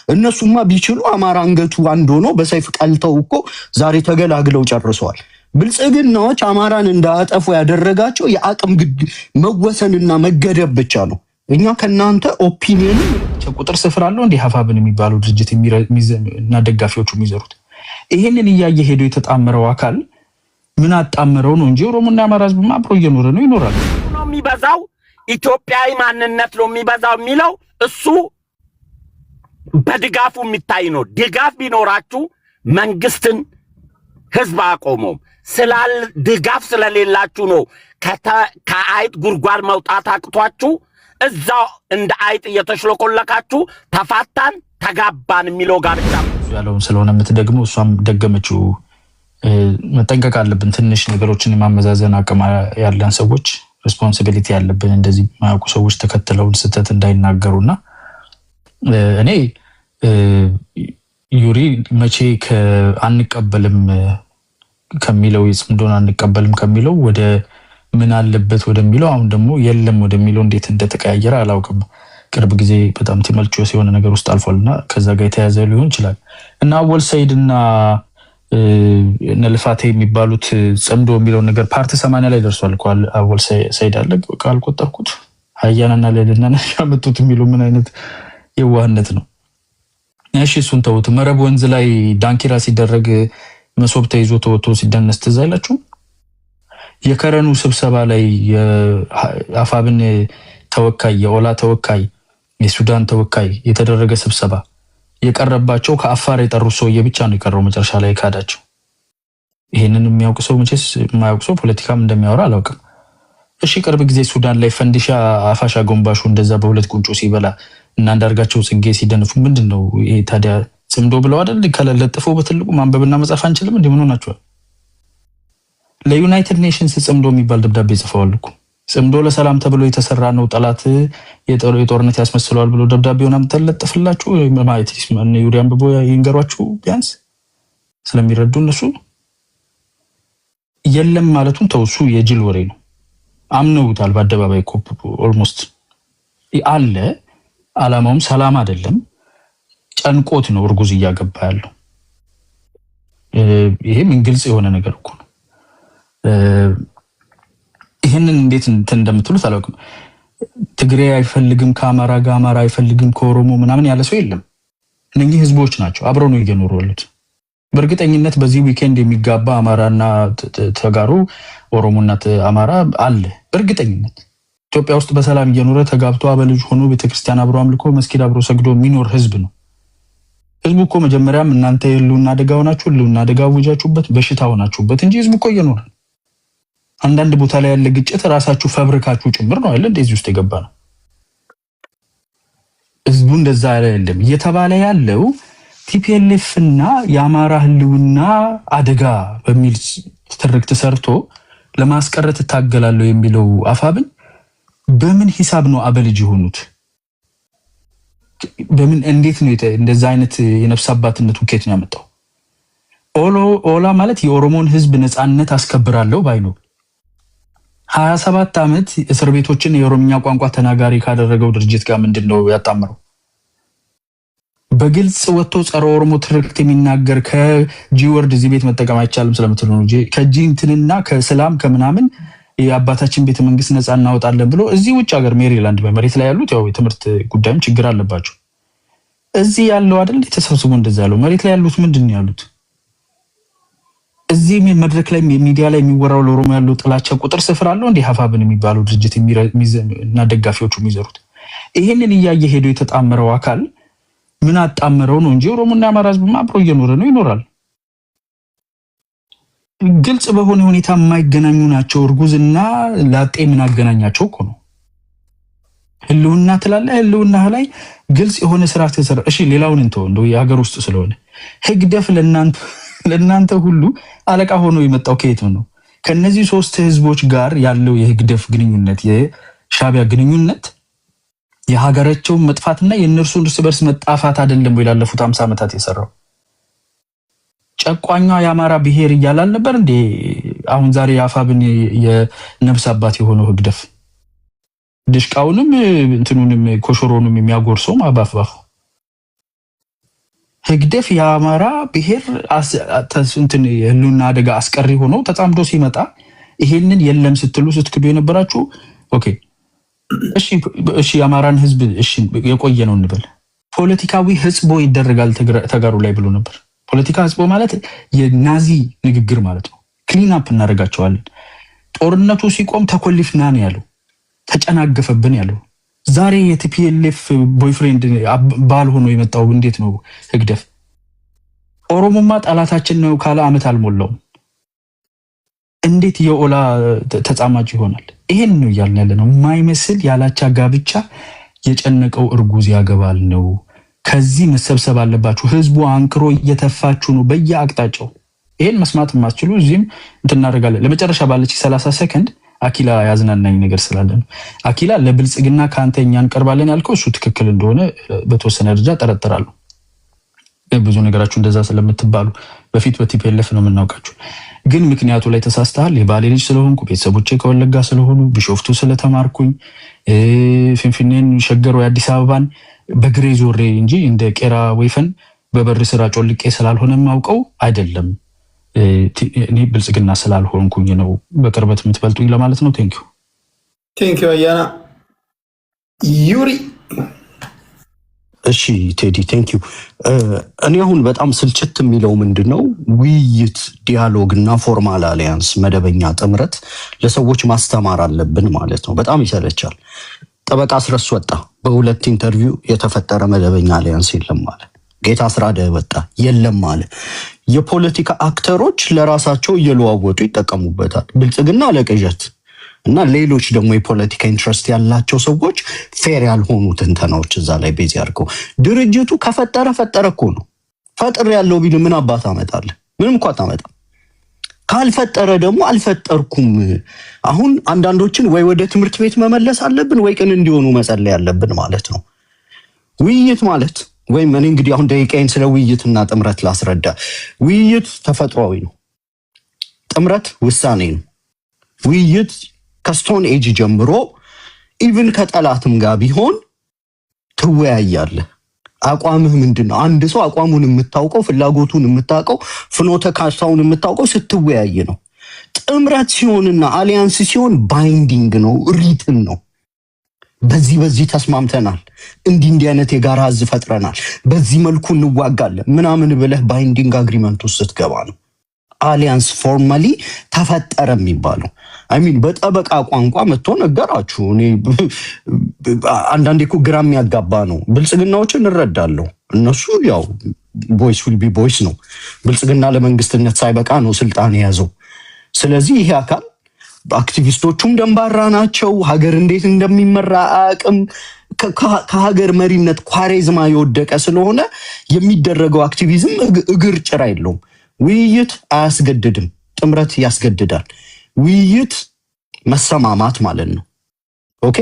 እነሱማ ቢችሉ አማራ አንገቱ አንድ ሆኖ በሰይፍ ቀልተው እኮ ዛሬ ተገላግለው ጨርሰዋል። ብልጽግናዎች አማራን እንዳያጠፉ ያደረጋቸው የአቅም መወሰንና መገደብ ብቻ ነው። እኛ ከናንተ ኦፒኒየን ቁጥር ስፍር አለው እንዴ ሀፋብን የሚባለው ድርጅት እና ደጋፊዎቹ የሚዘሩት ይሄንን እያየ ሄዶ የተጣመረው አካል ምን አጣመረው ነው እንጂ ኦሮሞና አማራ ህዝብ አብሮ እየኖረ ነው ይኖራል ነው የሚበዛው። ኢትዮጵያዊ ማንነት ነው የሚበዛው የሚለው እሱ በድጋፉ የሚታይ ነው። ድጋፍ ቢኖራችሁ መንግስትን ህዝብ አቆመው ስላል ድጋፍ ስለሌላችሁ ነው ከአይጥ ጉርጓድ መውጣት አቅቷችሁ እዛው እንደ አይጥ እየተሽለቆለቃችሁ ተፋታን ተጋባን የሚለው ጋብቻ ያለውን ስለሆነ የምትደግመው እሷም ደገመችው። መጠንቀቅ አለብን። ትንሽ ነገሮችን የማመዛዘን አቅም ያለን ሰዎች ሪስፖንሲቢሊቲ ያለብን እንደዚህ ማያውቁ ሰዎች ተከትለውን ስተት እንዳይናገሩና እኔ ዩሪ መቼ አንቀበልም ከሚለው ይጽምዶን አንቀበልም ከሚለው ወደ ምን አለበት ወደሚለው አሁን ደግሞ የለም ወደሚለው እንዴት እንደተቀያየረ አላውቅም። ቅርብ ጊዜ በጣም ቲመልቾስ የሆነ ነገር ውስጥ አልፏልና ከዛ ጋር የተያዘ ሊሆን ይችላል። እና አወል ሰይድና ነልፋቴ የሚባሉት ጽምዶ የሚለው ነገር ፓርት 80 ላይ ደርሷል እኮ አወል ሰይድ አለ ካልቆጠርኩት ሀያናና ለለና ያመጡት የሚሉ ምን አይነት የዋህነት ነው? እሺ እሱን ተውት። መረብ ወንዝ ላይ ዳንኪራ ሲደረግ መሶብ ተይዞ ተወቶ ሲደነስ ትዝ አይላችሁም? የከረኑ ስብሰባ ላይ የአፋብን ተወካይ የኦላ ተወካይ የሱዳን ተወካይ የተደረገ ስብሰባ የቀረባቸው ከአፋር የጠሩ ሰውዬ ብቻ ነው የቀረው መጨረሻ ላይ ካዳቸው። ይሄንን የሚያውቅ ሰው መቼስ የማያውቅ ሰው ፖለቲካም እንደሚያወራ አላውቅም። እሺ ቅርብ ጊዜ ሱዳን ላይ ፈንዲሻ አፋሻ ጎንባሹ እንደዛ በሁለት ቁንጮ ሲበላ እና አንዳርጋቸው ጽጌ ሲደንፉ ምንድነው ይሄ ታዲያ? ጽምዶ ብለው አይደል ከለለጥፈው በትልቁ ማንበብና መጻፍ አንችልም እንዴ? ምን ሆናችኋል? ለዩናይትድ ኔሽንስ ጽምዶ የሚባል ደብዳቤ ጽፈዋል እኮ። ጽምዶ ለሰላም ተብሎ የተሰራ ነው ጠላት የጦርነት ያስመስለዋል ብሎ ደብዳቤውን አምጥተለጥፍላችሁ ማለት ነው። ዩሪያን ብቦ ይንገሯችሁ ቢያንስ ስለሚረዱ እነሱ የለም ማለቱን ተውሱ የጅል ወሬ ነው። አምነውታል በአደባባይ እኮ ኦልሞስት አለ። አላማውም ሰላም አይደለም ጨንቆት ነው እርጉዝ እያገባ ያለው። ይሄም ግልጽ የሆነ ነገር እኮ ነው። ይሄንን እንዴት እንደምትሉት አላውቅም። ትግሬ አይፈልግም ከአማራ ጋር፣ አማራ አይፈልግም ከኦሮሞ ምናምን ያለ ሰው የለም። እነኚህ ህዝቦች ናቸው አብረው ነው እየኖሩ ያሉት። በእርግጠኝነት በዚህ ዊኬንድ የሚጋባ አማራና ተጋሩ ኦሮሞና አማራ አለ በእርግጠኝነት። ኢትዮጵያ ውስጥ በሰላም እየኖረ ተጋብቶ አበልጅ ሆኖ ቤተክርስቲያን አብሮ አምልኮ መስጊድ አብሮ ሰግዶ የሚኖር ህዝብ ነው። ህዝቡ እኮ መጀመሪያም እናንተ የሉና አደጋው ናችሁ የሉና አደጋው ወጃችሁበት በሽታው ናችሁበት እንጂ ህዝቡ እኮ እየኖረ አንዳንድ ቦታ ላይ ያለ ግጭት ራሳችሁ ፈብሪካችሁ ጭምር ነው አይደል እንደዚህ ውስጥ የገባ ነው። ህዝቡ እንደዛ አይደለም እየተባለ ያለው ቲፒኤልኤፍ እና የአማራ ህልውና አደጋ በሚል ትርክት ሰርቶ ለማስቀረት ታገላለሁ የሚለው አፋብን በምን ሂሳብ ነው አበልጅ ሆኑት? በምን እንዴት ነው እንደዛ አይነት የነፍስ አባትነት ውኬት ነው ያመጣው? ኦላ ማለት የኦሮሞን ህዝብ ነፃነት አስከብራለሁ ባይ ነው። 27 ዓመት እስር ቤቶችን የኦሮምኛ ቋንቋ ተናጋሪ ካደረገው ድርጅት ጋር ምንድነው ያጣመረው? በግልጽ ወጥቶ ጸረ ኦሮሞ ትርክት የሚናገር ከጂወርድ እዚህ ቤት መጠቀም አይቻልም ስለምትሉ ነው እንጂ ከጂንትንና ከሰላም ከምናምን የአባታችን ቤተ መንግስት ነፃ እናወጣለን ብሎ እዚህ ውጭ ሀገር ሜሪላንድ በመሬት ላይ ያሉት ያው የትምህርት ጉዳይም ችግር አለባቸው። እዚህ ያለው አይደል ተሰብስቦ እንደዛ ያለው መሬት ላይ ያሉት ምንድነው ያሉት? እዚህ መድረክ ላይ ሚዲያ ላይ የሚወራው ለኦሮሞ ያለው ጥላቻ ቁጥር ስፍር አለው እንዴ? ሀፋብን የሚባለው ድርጅት እና ደጋፊዎቹ የሚዘሩት ይሄንን እያየ ሄዶ የተጣመረው አካል ምን አጣመረው ነው እንጂ ኦሮሞና አማራ ህዝብ አብሮ እየኖረ ነው ይኖራል። ግልጽ በሆነ ሁኔታ የማይገናኙ ናቸው። እርጉዝና ላጤ ምን አገናኛቸው እኮ ነው። ህልውና ትላለ ህልውና ላይ ግልጽ የሆነ ስራ ተሰራ። እሺ ሌላውን እንተው እንደው የሀገር ውስጥ ስለሆነ ህግደፍ ለእናንተ ሁሉ አለቃ ሆኖ የመጣው ከየት ነው? ከነዚህ ሶስት ህዝቦች ጋር ያለው የህግደፍ ግንኙነት የሻቢያ ግንኙነት የሀገራቸው መጥፋትና የነርሱ እርስ በርስ መጣፋት አይደለም ወይ? ላለፉት 50 ዓመታት የሰራው ጨቋኛ የአማራ ብሔር ይያላል ነበር እንዴ? አሁን ዛሬ የአፋብን የነብስ አባት የሆነው ህግደፍ ድሽቃውንም እንትኑንም ኮሾሮንም የሚያጎርሰው ማባፍባፍ ህግደፍ የአማራ ብሔር እንትን ህልውና አደጋ አስቀሪ ሆኖ ተጻምዶ ሲመጣ ይሄንን የለም ስትሉ ስትክዱ የነበራችሁ ኦኬ እሺ የአማራን ህዝብ እሺ የቆየ ነው እንበል ፖለቲካዊ ህዝቦ ይደረጋል ተጋሩ ላይ ብሎ ነበር። ፖለቲካ ህዝቦ ማለት የናዚ ንግግር ማለት ነው። ክሊን አፕ እናደርጋቸዋለን። ጦርነቱ ሲቆም ተኮልፍና ነው ያለው፣ ተጨናገፈብን ያለው። ዛሬ የቲፒኤልኤፍ ቦይፍሬንድ ባል ሆኖ የመጣው እንዴት ነው ህግደፍ? ኦሮሞማ ጠላታችን ነው ካለ አመት አልሞላውም። እንዴት የኦላ ተጻማጭ ይሆናል? ይሄን ነው ያልን ያለ ነው። ማይመስል ያላቻ ጋብቻ የጨነቀው እርጉዝ ያገባል ነው። ከዚህ መሰብሰብ አለባችሁ። ህዝቡ አንክሮ እየተፋችሁ ነው በየአቅጣጫው። ይሄን መስማት ማስችሉ እዚህም እንትናደርጋለን። ለመጨረሻ ባለች 30 ሰከንድ አኪላ ያዝናናኝ ነገር ስላለ ነው። አኪላ ለብልጽግና ካንተኛ እንቀርባለን ያልከው እሱ ትክክል እንደሆነ በተወሰነ ደረጃ ጠረጥራለሁ። ብዙ ነገራችሁ እንደዛ ስለምትባሉ በፊት በቲፒኤልኤፍ ነው የምናውቃችሁ። ግን ምክንያቱ ላይ ተሳስተሃል። የባሌ ልጅ ስለሆንኩ ቤተሰቦቼ ከወለጋ ስለሆኑ ቢሾፍቱ ስለተማርኩኝ ፍንፍኔን ሸገር ወይ አዲስ አበባን በግሬ ዞሬ እንጂ እንደ ቄራ ወይፈን በበር ስራ ጮልቄ ስላልሆነ ማውቀው አይደለም። እኔ ብልጽግና ስላልሆንኩኝ ነው በቅርበት የምትበልጡኝ ለማለት ነው። ቴንክ ዩ አያና ዩሪ። እሺ ቴዲ ቴንክ ዩ። እኔ አሁን በጣም ስልችት የሚለው ምንድነው ውይይት፣ ዲያሎግ እና ፎርማል አሊያንስ መደበኛ ጥምረት ለሰዎች ማስተማር አለብን ማለት ነው። በጣም ይሰለቻል። ጠበቃ አስረስ ወጣ በሁለት ኢንተርቪው የተፈጠረ መደበኛ አሊያንስ የለም ማለት። ጌታ አስራደ ወጣ የለም ማለት። የፖለቲካ አክተሮች ለራሳቸው እየለዋወጡ ይጠቀሙበታል። ብልጽግና ለቅዠት እና ሌሎች ደግሞ የፖለቲካ ኢንትረስት ያላቸው ሰዎች ፌር ያልሆኑ ትንተናዎች እዛ ላይ ቤዝ ያድርገው። ድርጅቱ ከፈጠረ እኮ ነው። ፈጥር ያለው ቢል ምን አባት አመጣለህ? ምንም እኮ አታመጣም። ካልፈጠረ ደግሞ አልፈጠርኩም። አሁን አንዳንዶችን ወይ ወደ ትምህርት ቤት መመለስ አለብን ወይ ቅን እንዲሆኑ መጸለይ ያለብን ማለት ነው። ውይይት ማለት ወይም እኔ እንግዲህ አሁን ደቂቃዬን ስለ ውይይትና ጥምረት ላስረዳ። ውይይት ተፈጥሯዊ ነው። ጥምረት ውሳኔ ነው። ውይይት ከስቶን ኤጅ ጀምሮ ኢቭን ከጠላትም ጋር ቢሆን ትወያያለህ። አቋምህ ምንድነው? አንድ ሰው አቋሙን የምታውቀው ፍላጎቱን የምታውቀው ፍኖተ ካርታውን የምታውቀው ስትወያይ ነው። ጥምረት ሲሆንና አሊያንስ ሲሆን ባይንዲንግ ነው፣ ሪትን ነው። በዚህ ተስማምተናል፣ እንዲህ አይነት የጋራ ህዝብ ፈጥረናል፣ በዚህ መልኩ እንዋጋለን ምናምን ብለህ ባይንዲንግ አግሪመንት ውስጥ ስትገባ ነው አሊያንስ ፎርማሊ ተፈጠረ የሚባለው። አይሚን በጠበቃ ቋንቋ መጥቶ ነገራችሁ። እኔ አንዳንዴ እኮ ግራ የሚያጋባ ነው። ብልጽግናዎችን እንረዳለሁ። እነሱ ያው ቦይስ ዊል ቢ ቦይስ ነው። ብልጽግና ለመንግስትነት ሳይበቃ ነው ስልጣን የያዘው። ስለዚህ ይሄ አካል አክቲቪስቶቹም ደንባራ ናቸው። ሀገር እንዴት እንደሚመራ አቅም ከሀገር መሪነት ኳሬዝማ የወደቀ ስለሆነ የሚደረገው አክቲቪዝም እግር ጭራ የለውም። ውይይት አያስገድድም፣ ጥምረት ያስገድዳል። ውይይት መሰማማት ማለት ነው። ኦኬ፣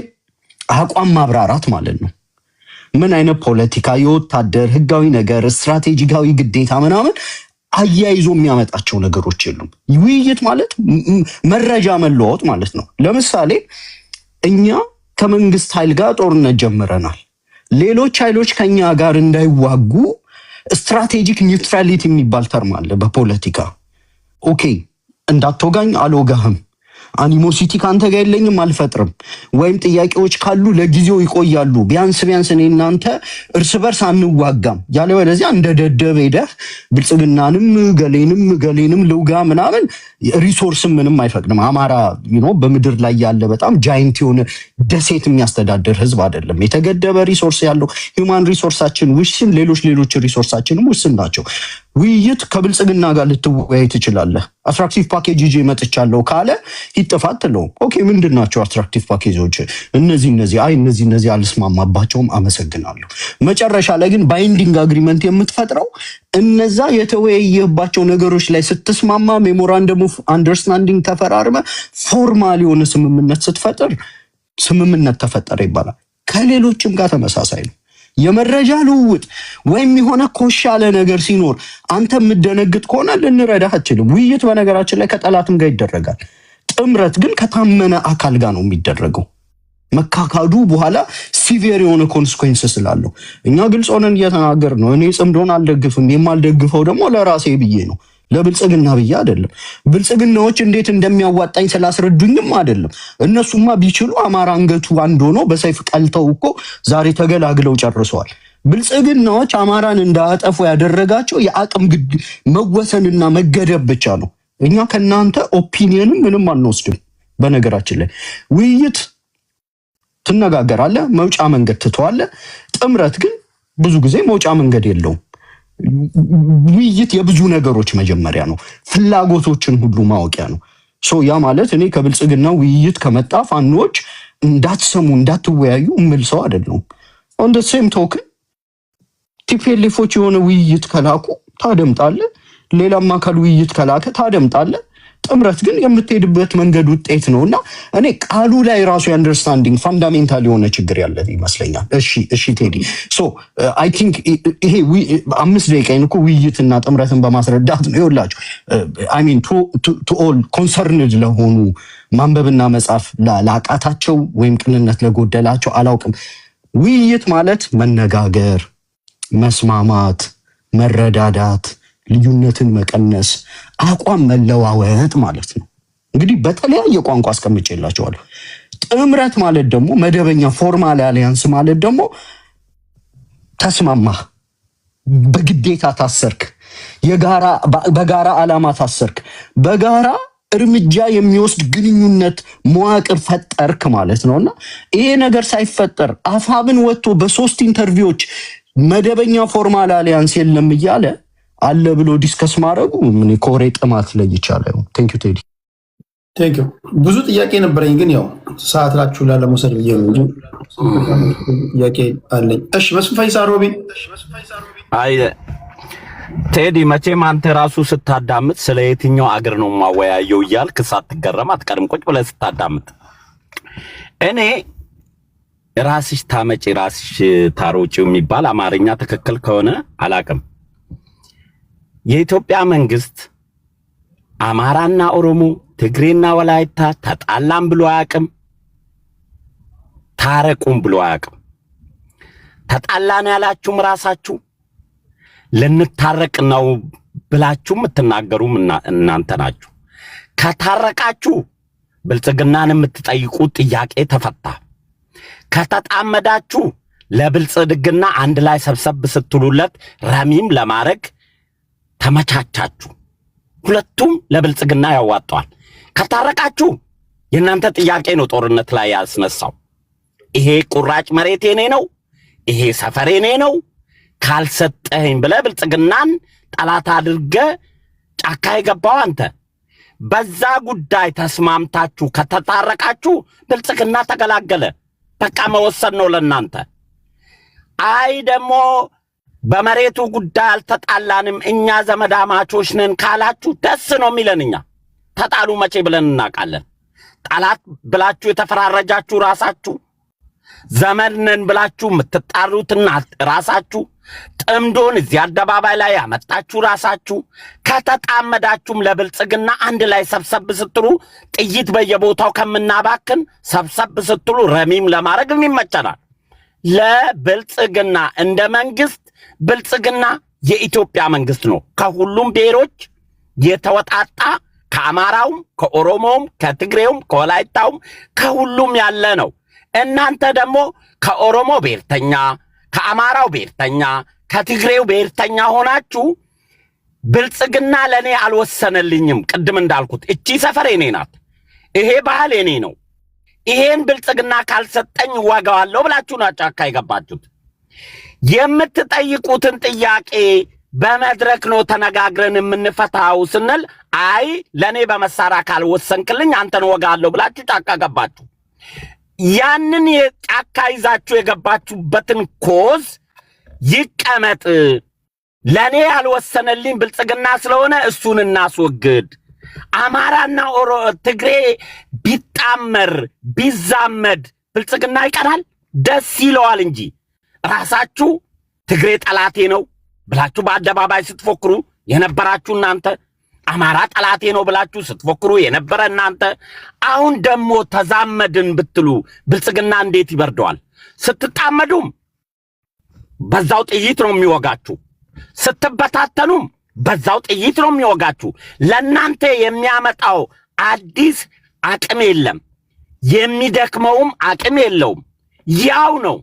አቋም ማብራራት ማለት ነው። ምን አይነት ፖለቲካ፣ የወታደር ህጋዊ ነገር፣ ስትራቴጂካዊ ግዴታ ምናምን አያይዞ የሚያመጣቸው ነገሮች የሉም። ውይይት ማለት መረጃ መለዋወጥ ማለት ነው። ለምሳሌ እኛ ከመንግስት ኃይል ጋር ጦርነት ጀምረናል። ሌሎች ኃይሎች ከኛ ጋር እንዳይዋጉ ስትራቴጂክ ኒውትራሊቲ የሚባል ተርም አለ በፖለቲካ። ኦኬ፣ እንዳትወጋኝ አልወጋህም፣ አኒሞሲቲ ካንተ ጋር የለኝም አልፈጥርም፣ ወይም ጥያቄዎች ካሉ ለጊዜው ይቆያሉ፣ ቢያንስ እኔ እናንተ እርስ በርስ አንዋጋም፣ ያለበለዚያ እንደ ደደብ ሄደህ ብልጽግናንም ገሌንም ልውጋ ምናምን ሪሶርስም ምንም አይፈቅድም። አማራ በምድር ላይ ያለ በጣም ጃይንት የሆነ ደሴት የሚያስተዳድር ህዝብ አይደለም። የተገደበ ሪሶርስ ያለው ሂውማን ሪሶርሳችን ውስን፣ ሌሎች ሪሶርሳችንም ውስን ናቸው። ውይይት ከብልጽግና ጋር ልትወያይ ትችላለህ። አትራክቲቭ ፓኬጅ ይዤ መጥቻለሁ ካለ ይጥፋት ነው። ኦኬ፣ ምንድን ናቸው አትራክቲቭ ፓኬጆች? እነዚህ አልስማማባቸውም፣ አመሰግናለሁ። መጨረሻ ላይ ግን ባይንዲንግ አግሪመንት የምትፈጥረው እነዛ የተወያየባቸው ነገሮች ላይ ስትስማማ፣ ሜሞራንደም ኦፍ አንደርስታንዲንግ ተፈራርመ ፎርማል የሆነ ስምምነት ስትፈጥር ስምምነት ተፈጠረ ይባላል። ከሌሎችም ጋር ተመሳሳይ ነው። የመረጃ ልውውጥ ወይም የሆነ ኮሽ ያለ ነገር ሲኖር አንተ የምደነግጥ ከሆነ ልንረዳህ አትችልም። ውይይት በነገራችን ላይ ከጠላትም ጋር ይደረጋል። ጥምረት ግን ከታመነ አካል ጋር ነው የሚደረገው። መካካዱ በኋላ ሲቪር የሆነ ኮንሲኩዌንስ ስላለው እኛ ግልጽ ሆነን እየተናገር ነው። እኔ ጽምዶን አልደግፍም። የማልደግፈው ደግሞ ለራሴ ብዬ ነው፣ ለብልጽግና ብዬ አይደለም። ብልጽግናዎች እንዴት እንደሚያዋጣኝ ስላስረዱኝም አይደለም። እነሱማ ቢችሉ አማራ አንገቱ አንድ ሆኖ በሰይፍ ቀልተው እኮ ዛሬ ተገላግለው ጨርሰዋል። ብልጽግናዎች አማራን እንዳያጠፉ ያደረጋቸው የአቅም መወሰንና መገደብ ብቻ ነው። እኛ ከናንተ ኦፒኒየንም ምንም አንወስድም። በነገራችን ላይ ውይይት ትነጋገራለህ፣ መውጫ መንገድ ትተዋለህ። ጥምረት ግን ብዙ ጊዜ መውጫ መንገድ የለውም። ውይይት የብዙ ነገሮች መጀመሪያ ነው። ፍላጎቶችን ሁሉ ማወቂያ ነው። ያ ማለት እኔ ከብልጽግና ውይይት ከመጣ ፋኖች እንዳትሰሙ እንዳትወያዩ እምል ሰው አይደለሁም። ኦን ዘ ሴም ቶክን ቲፒኤልኤፎች የሆነ ውይይት ከላኩ ታደምጣለህ፣ ሌላም አካል ውይይት ከላከ ታደምጣለህ። ጥምረት ግን የምትሄድበት መንገድ ውጤት ነውና እኔ ቃሉ ላይ ራሱ የአንደርስታንዲንግ ፋንዳሜንታል የሆነ ችግር ያለ ይመስለኛል። እሺ ቴዲ አይ ቲንክ ይሄ 5 ደቂቃ እኮ ውይይትና ጥምረትን በማስረዳት ነው ይወላችሁ። አይ ሚን ቱ ኦል ኮንሰርንድ ለሆኑ ማንበብና መጻፍ ላቃታቸው ወይም ቅንነት ለጎደላቸው አላውቅም። ውይይት ማለት መነጋገር፣ መስማማት፣ መረዳዳት፣ ልዩነትን መቀነስ፣ አቋም መለዋወጥ ማለት ነው። እንግዲህ በተለያየ ቋንቋ አስቀምጬላችኋለሁ። ጥምረት ማለት ደግሞ መደበኛ ፎርማል አሊያንስ ማለት ደግሞ ተስማማህ፣ በግዴታ ታሰርክ፣ በጋራ ዓላማ ታሰርክ፣ በጋራ እርምጃ የሚወስድ ግንኙነት መዋቅር ፈጠርክ ማለት ነውና ይሄ ነገር ሳይፈጠር አፋብን ወጥቶ በ3 ኢንተርቪዎች መደበኛ ፎርማል አሊያንስ የለም እያለ አለ ብሎ ዲስከስ ማድረጉ ምን ኮሬ ጥማት ላይ ይቻላል። ቴንክ ዩ ቴዲ። ቴንክ ዩ። ብዙ ጥያቄ ነበረኝ ግን ያው ሰዓት ላችሁ ላለመውሰድ ብዬ ነው እንጂ ጥያቄ አለኝ። እሺ መስፍን ፈይሳ ሮቢ። አይ ቴዲ መቼም አንተ ራሱ ስታዳምጥ ስለ የትኛው አገር ነው ማወያየው እያልክ ሳትገረም አትቀርም። ቁጭ ብለህ ስታዳምጥ እኔ ራስሽ ታመጪ ራስሽ ታሮጪው የሚባል አማርኛ ትክክል ከሆነ አላቅም። የኢትዮጵያ መንግስት አማራና ኦሮሞ፣ ትግሬና ወላይታ ተጣላም ብሎ አያቅም፣ ታረቁም ብሎ አያቅም። ተጣላን ያላችሁም ራሳችሁ ልንታረቅ ነው ብላችሁ የምትናገሩም እናንተ ናችሁ። ከታረቃችሁ ብልጽግናን የምትጠይቁት ጥያቄ ተፈታ። ከተጣመዳችሁ ለብልጽግና አንድ ላይ ሰብሰብ ስትሉለት ረሚም ለማድረግ ተመቻቻችሁ። ሁለቱም ለብልጽግና ያዋጣዋል። ከታረቃችሁ የእናንተ ጥያቄ ነው ጦርነት ላይ ያስነሳው። ይሄ ቁራጭ መሬት የኔ ነው፣ ይሄ ሰፈር የኔ ነው ካልሰጠኸኝ ብለህ ብልጽግናን ጠላት አድርገህ ጫካ የገባው አንተ። በዛ ጉዳይ ተስማምታችሁ ከተታረቃችሁ ብልጽግና ተገላገለ። በቃ መወሰን ነው ለናንተ። አይ ደግሞ በመሬቱ ጉዳይ አልተጣላንም እኛ ዘመዳማቾች ነን ካላችሁ ደስ ነው የሚለን። እኛ ተጣሉ መቼ ብለን እናውቃለን? ጠላት ብላችሁ የተፈራረጃችሁ ራሳችሁ፣ ዘመድ ነን ብላችሁ የምትጣሩትና ራሳችሁ፣ ጥምዶን እዚህ አደባባይ ላይ ያመጣችሁ ራሳችሁ። ከተጣመዳችሁም ለብልጽግና አንድ ላይ ሰብሰብ ስትሉ ጥይት በየቦታው ከምናባክን ሰብሰብ ስትሉ ረሚም ለማድረግ ይመቸናል። ለብልጽግና እንደ መንግስት ብልጽግና የኢትዮጵያ መንግስት ነው። ከሁሉም ብሔሮች የተወጣጣ ከአማራውም፣ ከኦሮሞውም፣ ከትግሬውም፣ ከወላይታውም ከሁሉም ያለ ነው። እናንተ ደግሞ ከኦሮሞ ብሔርተኛ፣ ከአማራው ብሔርተኛ፣ ከትግሬው ብሔርተኛ ሆናችሁ ብልጽግና ለኔ አልወሰነልኝም። ቅድም እንዳልኩት እቺ ሰፈር የኔ ናት፣ ይሄ ባህል የኔ ነው፣ ይሄን ብልጽግና ካልሰጠኝ ዋጋዋለሁ ብላችሁ ነው ጫካ የገባችሁት። የምትጠይቁትን ጥያቄ በመድረክ ነው ተነጋግረን የምንፈታው ስንል አይ ለኔ በመሳሪያ ካልወሰንክልኝ አንተን ወጋለሁ ብላችሁ ጫካ ገባችሁ። ያንን የጫካ ይዛችሁ የገባችሁበትን ኮዝ ይቀመጥ፣ ለኔ ያልወሰነልኝ ብልጽግና ስለሆነ እሱን እናስወግድ። አማራና ትግሬ ቢጣመር ቢዛመድ ብልጽግና ይቀራል? ደስ ይለዋል እንጂ ራሳችሁ ትግሬ ጠላቴ ነው ብላችሁ በአደባባይ ስትፎክሩ የነበራችሁ እናንተ፣ አማራ ጠላቴ ነው ብላችሁ ስትፎክሩ የነበረ እናንተ አሁን ደግሞ ተዛመድን ብትሉ ብልጽግና እንዴት ይበርደዋል? ስትጣመዱም በዛው ጥይት ነው የሚወጋችሁ፣ ስትበታተኑም በዛው ጥይት ነው የሚወጋችሁ። ለእናንተ የሚያመጣው አዲስ አቅም የለም፣ የሚደክመውም አቅም የለውም። ያው ነው።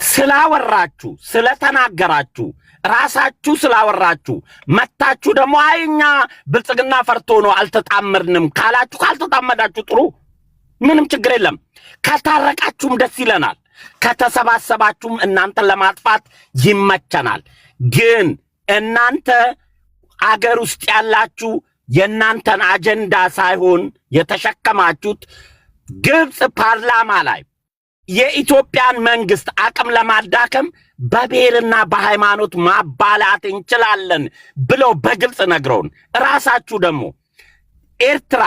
ስላወራችሁ ስለተናገራችሁ ራሳችሁ ስላወራችሁ መታችሁ ደግሞ አይኛ ብልጽግና ፈርቶ ነው አልተጣመድንም ካላችሁ ካልተጣመዳችሁ ጥሩ ምንም ችግር የለም። ከታረቃችሁም ደስ ይለናል። ከተሰባሰባችሁም እናንተን ለማጥፋት ይመቸናል። ግን እናንተ አገር ውስጥ ያላችሁ የእናንተን አጀንዳ ሳይሆን የተሸከማችሁት ግብጽ ፓርላማ ላይ የኢትዮጵያን መንግስት አቅም ለማዳከም በብሔርና በሃይማኖት ማባላት እንችላለን ብለው በግልጽ ነግረውን ራሳችሁ ደግሞ ኤርትራ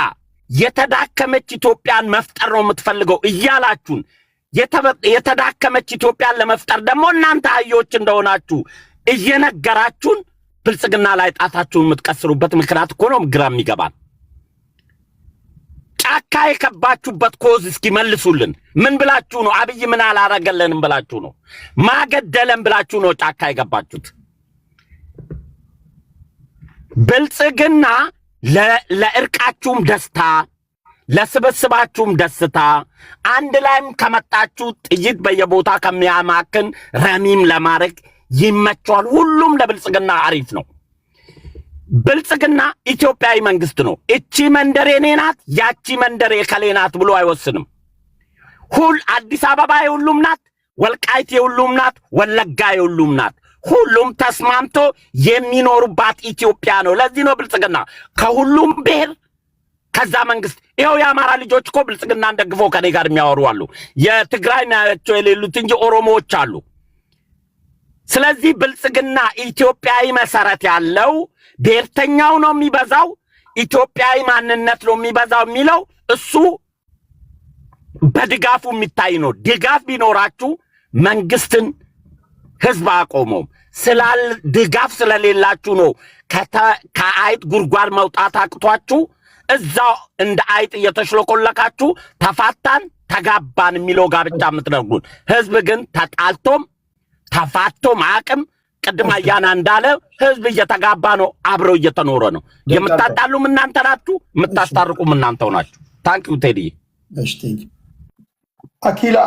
የተዳከመች ኢትዮጵያን መፍጠር ነው የምትፈልገው እያላችሁን የተዳከመች ኢትዮጵያን ለመፍጠር ደግሞ እናንተ አህዮች እንደሆናችሁ እየነገራችሁን ብልጽግና ላይ ጣታችሁን የምትቀስሩበት ምክንያት እኮ ነው ግራ የሚገባን። ጫካ የከባችሁበት ኮዝ እስኪ መልሱልን። ምን ብላችሁ ነው? አብይ ምን አላረገለንም ብላችሁ ነው? ማገደለም ብላችሁ ነው ጫካ የገባችሁት? ብልጽግና ለእርቃችሁም ደስታ ለስብስባችሁም ደስታ አንድ ላይም ከመጣችሁ ጥይት በየቦታ ከሚያማክን ረሚም ለማድረግ ይመቻል። ሁሉም ለብልጽግና አሪፍ ነው። ብልጽግና ኢትዮጵያዊ መንግስት ነው። እቺ መንደር የኔ ናት፣ ያቺ መንደር የከሌ ናት ብሎ አይወስንም። አዲስ አበባ የሁሉም ናት፣ ወልቃይት የሁሉም ናት፣ ወለጋ የሁሉም ናት። ሁሉም ተስማምቶ የሚኖሩባት ኢትዮጵያ ነው። ለዚህ ነው ብልጽግና ከሁሉም ብሔር ከዛ መንግስት ይኸው የአማራ ልጆች እኮ ብልጽግናን ደግፈው ከኔ ጋር የሚያወሩ አሉ። የትግራይ ናቸው የሌሉት እንጂ ኦሮሞዎች አሉ። ስለዚህ ብልጽግና ኢትዮጵያዊ መሰረት ያለው ብሔርተኛው ነው የሚበዛው፣ ኢትዮጵያዊ ማንነት ነው የሚበዛው የሚለው እሱ በድጋፉ የሚታይ ነው። ድጋፍ ቢኖራችሁ መንግስትን ህዝብ አቆመውም። ድጋፍ ስለሌላችሁ ነው ከአይጥ ጉድጓድ መውጣት አቅቷችሁ እዛው እንደ አይጥ እየተሽለኮለካችሁ ተፋታን ተጋባን የሚለው ጋብቻ የምትነግሩን። ህዝብ ግን ተጣልቶም ተፋቶም አቅም ቅድም አያና እንዳለ ህዝብ እየተጋባ ነው፣ አብረው እየተኖረ ነው። የምታጣሉም እናንተ ናችሁ፣ የምታስታርቁም እናንተው ናችሁ። ታንኪዩ ቴዲ። እሺ አኪላ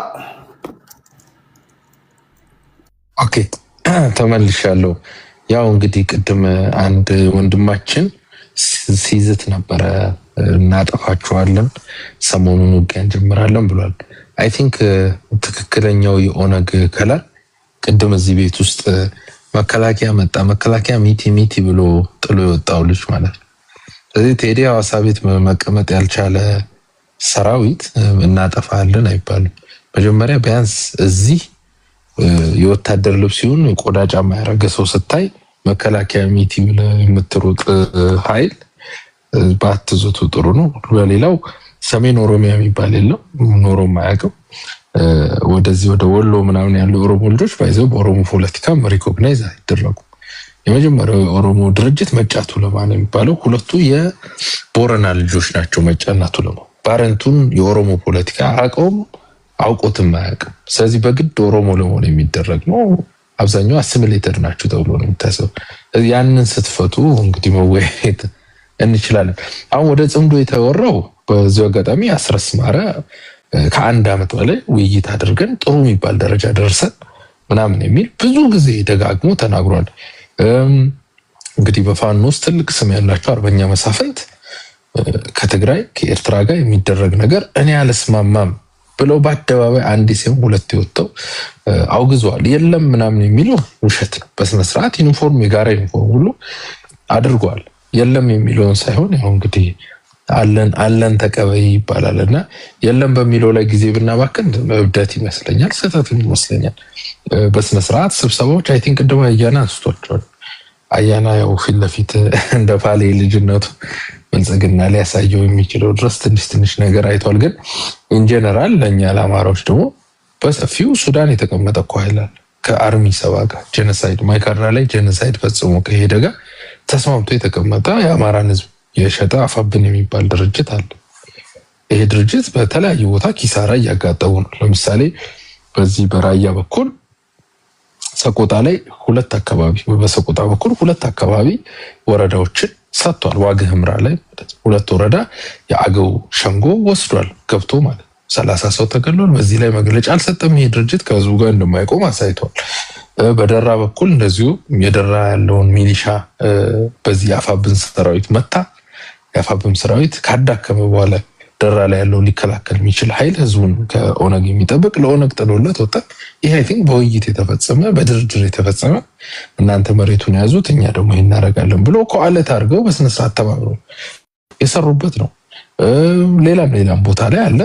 ኦኬ ተመልሻለሁ። ያው እንግዲህ ቅድም አንድ ወንድማችን ሲዝት ነበረ እናጠፋችኋለን፣ ሰሞኑን ውጊያ እንጀምራለን ብሏል። አይ ቲንክ ትክክለኛው የኦነግ ከለር ቅድም እዚህ ቤት ውስጥ መከላከያ መጣ፣ መከላከያ ሚቲ ብሎ ጥሎ የወጣው ልጅ ማለት ነው። ስለዚህ ቴዲ ሐዋሳ ቤት መቀመጥ ያልቻለ ሰራዊት እናጠፋለን አይባልም። መጀመሪያ ቢያንስ እዚህ የወታደር ልብስ ሲሆን ቆዳ ጫማ ያደረገ ሰው ስታይ መከላከያ ሚቲ ብለ የምትሮጥ ኃይል ባትዞቱ ጥሩ ነው። በሌላው ሰሜን ኦሮሚያ የሚባል የለም፣ ኖሮም አያውቅም። ወደዚህ ወደ ወሎ ምናምን ያሉ ኦሮሞ ልጆች ባይዘው በኦሮሞ ፖለቲካ ሪኮግናይዝ አይደረጉም። የመጀመሪያው የኦሮሞ ድርጅት መጫቱ ለማ ነው የሚባለው። ሁለቱ የቦረና ልጆች ናቸው፣ መጫና ቱለማ። ባረንቱን የኦሮሞ ፖለቲካ አውቆትም አያውቅም። ስለዚህ በግድ ኦሮሞ ለመሆን የሚደረግ ነው። አብዛኛው አሲሚሌተድ ናቸው ተብሎ ነው የሚታሰብ። ያንን ስትፈቱ እንግዲህ መወያየት እንችላለን። አሁን ወደ ጽምዶ የተወራው በዚሁ አጋጣሚ አስረስ ማረ ከአንድ ዓመት በላይ ውይይት አድርገን ጥሩ የሚባል ደረጃ ደርሰን ምናምን የሚል ብዙ ጊዜ ደጋግሞ ተናግሯል። እንግዲህ በፋኖ ውስጥ ትልቅ ስም ያላቸው አርበኛ መሳፍንት ከትግራይ ከኤርትራ ጋር የሚደረግ ነገር እኔ አልስማማም ብለው በአደባባይ አንድ ሲሆን ሁለት ወጥተው አውግዘዋል። የለም ምናምን የሚለው ውሸት ነው። በስነ ስርዓት ዩኒፎርም የጋራ ዩኒፎርም ሁሉ አድርገዋል። የለም የሚለውን ሳይሆን ያው እንግዲህ አለን ተቀበይ ይባላልና የለም በሚለው ላይ ጊዜ ብናባክን መብደት ይመስለኛል፣ ስህተትም ይመስለኛል። በስነ ስርዓት ስብሰባዎች አይ ቲንክ ቅድም አያና አንስቷቸዋል። አያና ያው ፊት ለፊት እንደ ፋሌ ልጅነቱ ብልጽግና ሊያሳየው የሚችለው ድረስ ትንሽ ነገር አይቷል። ግን ኢንጀነራል ለእኛ ለአማራዎች ደግሞ በሰፊው ሱዳን የተቀመጠ እኮ ኃይል አለ ከአርሚ ሰባ ጋር ጄኖሳይድ ማይካድራ ላይ ጄኖሳይድ ፈጽሞ ከሄደ ጋር ተስማምቶ የተቀመጠ የአማራን ህዝብ የሸጠ አፋብን የሚባል ድርጅት አለ። ይሄ ድርጅት በተለያዩ ቦታ ኪሳራ እያጋጠሙ ነው። ለምሳሌ በዚህ በራያ በኩል ሰቆጣ ላይ በሰቆጣ በኩል ሁለት አካባቢ ወረዳዎችን ሰጥቷል። ዋግ ኽምራ ላይ ሁለት ወረዳ የአገው ሸንጎ ወስዷል ገብቶ ማለት 30 ሰው ተገሏል። በዚህ ላይ መግለጫ አልሰጠም። ይሄ ድርጅት ከህዝቡ ጋር እንደማይቆም አሳይቷል። በደራ በኩል እንደዚሁ የደራ ያለውን ሚሊሻ በዚህ የአፋብን ሰራዊት መታ። የአፋብን ሰራዊት ካዳከመ በኋላ ደራ ላይ ያለው ሊከላከል የሚችል ኃይል ህዝቡን ከኦነግ የሚጠብቅ ለኦነግ ጥሎለት ወጣ። ይሄ አይ ቲንክ በውይይት የተፈጸመ በድርድር የተፈጸመ እናንተ መሬቱን ያዙት እኛ ደግሞ እናደርጋለን ብሎ ኮአለት አድርገው በስነስርዓት ተባብረው የሰሩበት ነው። ሌላም ቦታ ላይ አለ።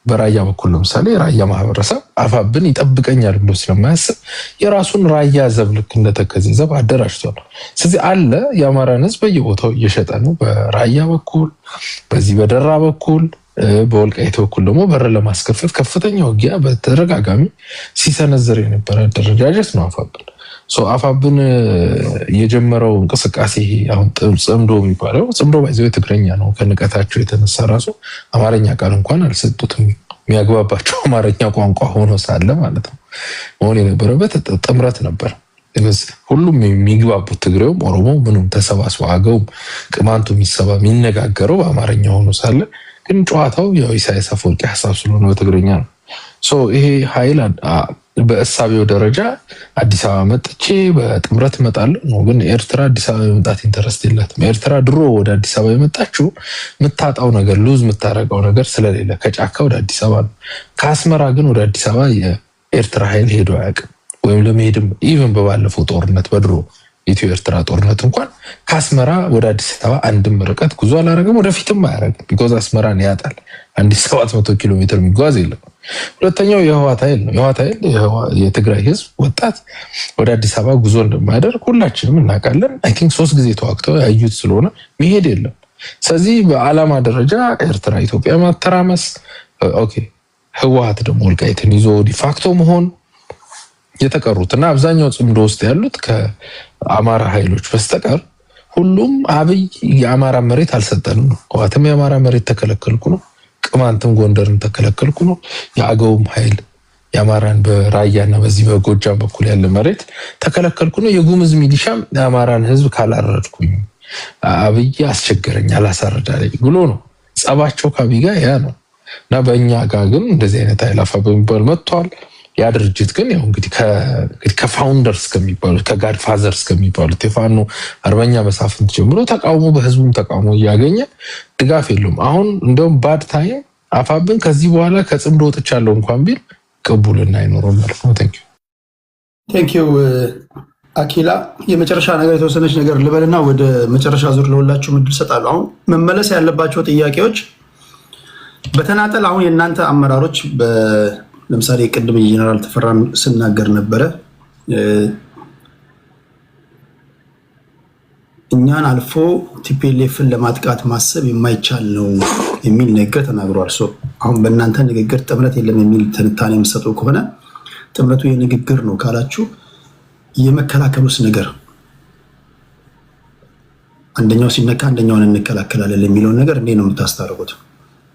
በራያ በኩል ለምሳሌ ራያ ማህበረሰብ አፋብን ይጠብቀኛል ብሎ ስለማያስብ የራሱን ራያ ዘብ ልክ እንደተከዜ ዘብ አደራጅቷል። ስለዚህ አለ የአማራን ህዝብ በየቦታው እየሸጠ ነው። በራያ በኩል በዚህ በደራ በኩል በወልቃይት በኩል ደግሞ በር ለማስከፈት ከፍተኛ ውጊያ በተደጋጋሚ ሲሰነዘር የነበረ አደረጃጀት ነው አፋብን። አፋብን የጀመረው እንቅስቃሴ አሁን ጽምዶ የሚባለው ጽምዶ ባይዘው የትግረኛ ነው። ከንቀታቸው የተነሳ ራሱ አማርኛ ቃል እንኳን አልሰጡትም። የሚያግባባቸው አማርኛ ቋንቋ ሆኖ ሳለ ማለት ነው። መሆን የነበረበት ጥምረት ነበር። ሁሉም የሚግባቡት ትግሬውም፣ ኦሮሞ ምንም ተሰባስበው አገውም ቅማንቱ የሚነጋገረው በአማርኛ ሆኖ ሳለ ግን ጨዋታው ያው ኢሳያስ አፈወርቂ ሀሳብ ስለሆነ በትግረኛ ነው። ይሄ ኃይል በእሳቤው ደረጃ አዲስ አበባ መጥቼ በጥምረት እመጣለሁ ነው። ግን ኤርትራ አዲስ አበባ የመምጣት ኢንተረስት የላትም። ኤርትራ ድሮ ወደ አዲስ አበባ የመጣችው የምታጣው ነገር ሉዝ የምታደርገው ነገር ስለሌለ ከጫካ ወደ አዲስ አበባ ነው። ከአስመራ ግን ወደ አዲስ አበባ የኤርትራ ኃይል ሄዶ አያውቅም። ወይም ለመሄድም ኢቨን በባለፈው ጦርነት በድሮ ኢትዮ ኤርትራ ጦርነት እንኳን ከአስመራ ወደ አዲስ አበባ አንድም ርቀት ጉዞ አላደረገም፣ ወደፊትም አያደርግም። ቢኮዝ አስመራን ያጣል። 700 ኪሎ ሜትር የሚጓዝ የለም። ሁለተኛው የህወሓት ኃይል ነው። የህወሓት ኃይል የትግራይ ህዝብ ወጣት ወደ አዲስ አበባ ጉዞ እንደማያደርግ ሁላችንም እናውቃለን። አይ ቲንክ 3 ጊዜ ተዋግተው ያዩት ስለሆነ መሄድ የለም። ስለዚህ በዓላማ ደረጃ ኤርትራ ኢትዮጵያ ማተራመስ፣ ኦኬ ህወሓት ደግሞ ወልቃይትን ይዞ ዲፋክቶ መሆን የተቀሩት እና አብዛኛው ጽምዶ ውስጥ ያሉት ከአማራ ኃይሎች በስተቀር ሁሉም አብይ የአማራ መሬት አልሰጠንም ነው። ህወሓትም የአማራ መሬት ተከለከልኩ ነው። ቅማንትም ጎንደርን ተከለከልኩ ነው። የአገውም ኃይል የአማራን በራያና በዚህ በጎጃም በኩል ያለ መሬት ተከለከልኩ ነው። የጉምዝ ሚሊሻም የአማራን ህዝብ ካላረድኩኝ አብይ አስቸገረኝ አላሳረዳለኝ ብሎ ነው። ጸባቸው ከአብይ ጋር ያ ነው እና በእኛ ጋር ግን እንደዚህ አይነት ኃይል አፋ በሚባል መጥቷል። ያ ድርጅት ግን ያው እንግዲህ ከፋውንደርስ ከሚባሉት ከጋድ ፋዘርስ ከሚባሉት የፋኖ አርበኛ መሳፍንት ጀምሮ ተቃውሞ በህዝቡም ተቃውሞ እያገኘ ድጋፍ የለውም። አሁን እንደውም ባድ ታይም አፋብን ከዚህ በኋላ ከጽምዶ ወጥቻለሁ እንኳን ቢል ቅቡልና አይኖረውም ማለት ነው። ቴንኪው አኪላ። የመጨረሻ ነገር የተወሰነች ነገር ልበልና ወደ መጨረሻ ዙር ለሁላችሁ ምድል ሰጣለሁ። አሁን መመለስ ያለባቸው ጥያቄዎች በተናጠል አሁን የእናንተ አመራሮች ለምሳሌ ቅድም ጀነራል ተፈራን ስናገር ነበረ እኛን አልፎ ቲፒኤልኤፍን ለማጥቃት ማሰብ የማይቻል ነው የሚል ነገር ተናግሯል። አሁን በእናንተ ንግግር ጥምረት የለም የሚል ትንታኔ የምሰጡ ከሆነ ጥምረቱ የንግግር ነው ካላችሁ የመከላከሉስ ነገር አንደኛው ሲነካ አንደኛውን እንከላከላለን የሚለውን ነገር እንዴት ነው የምታስታርቁት?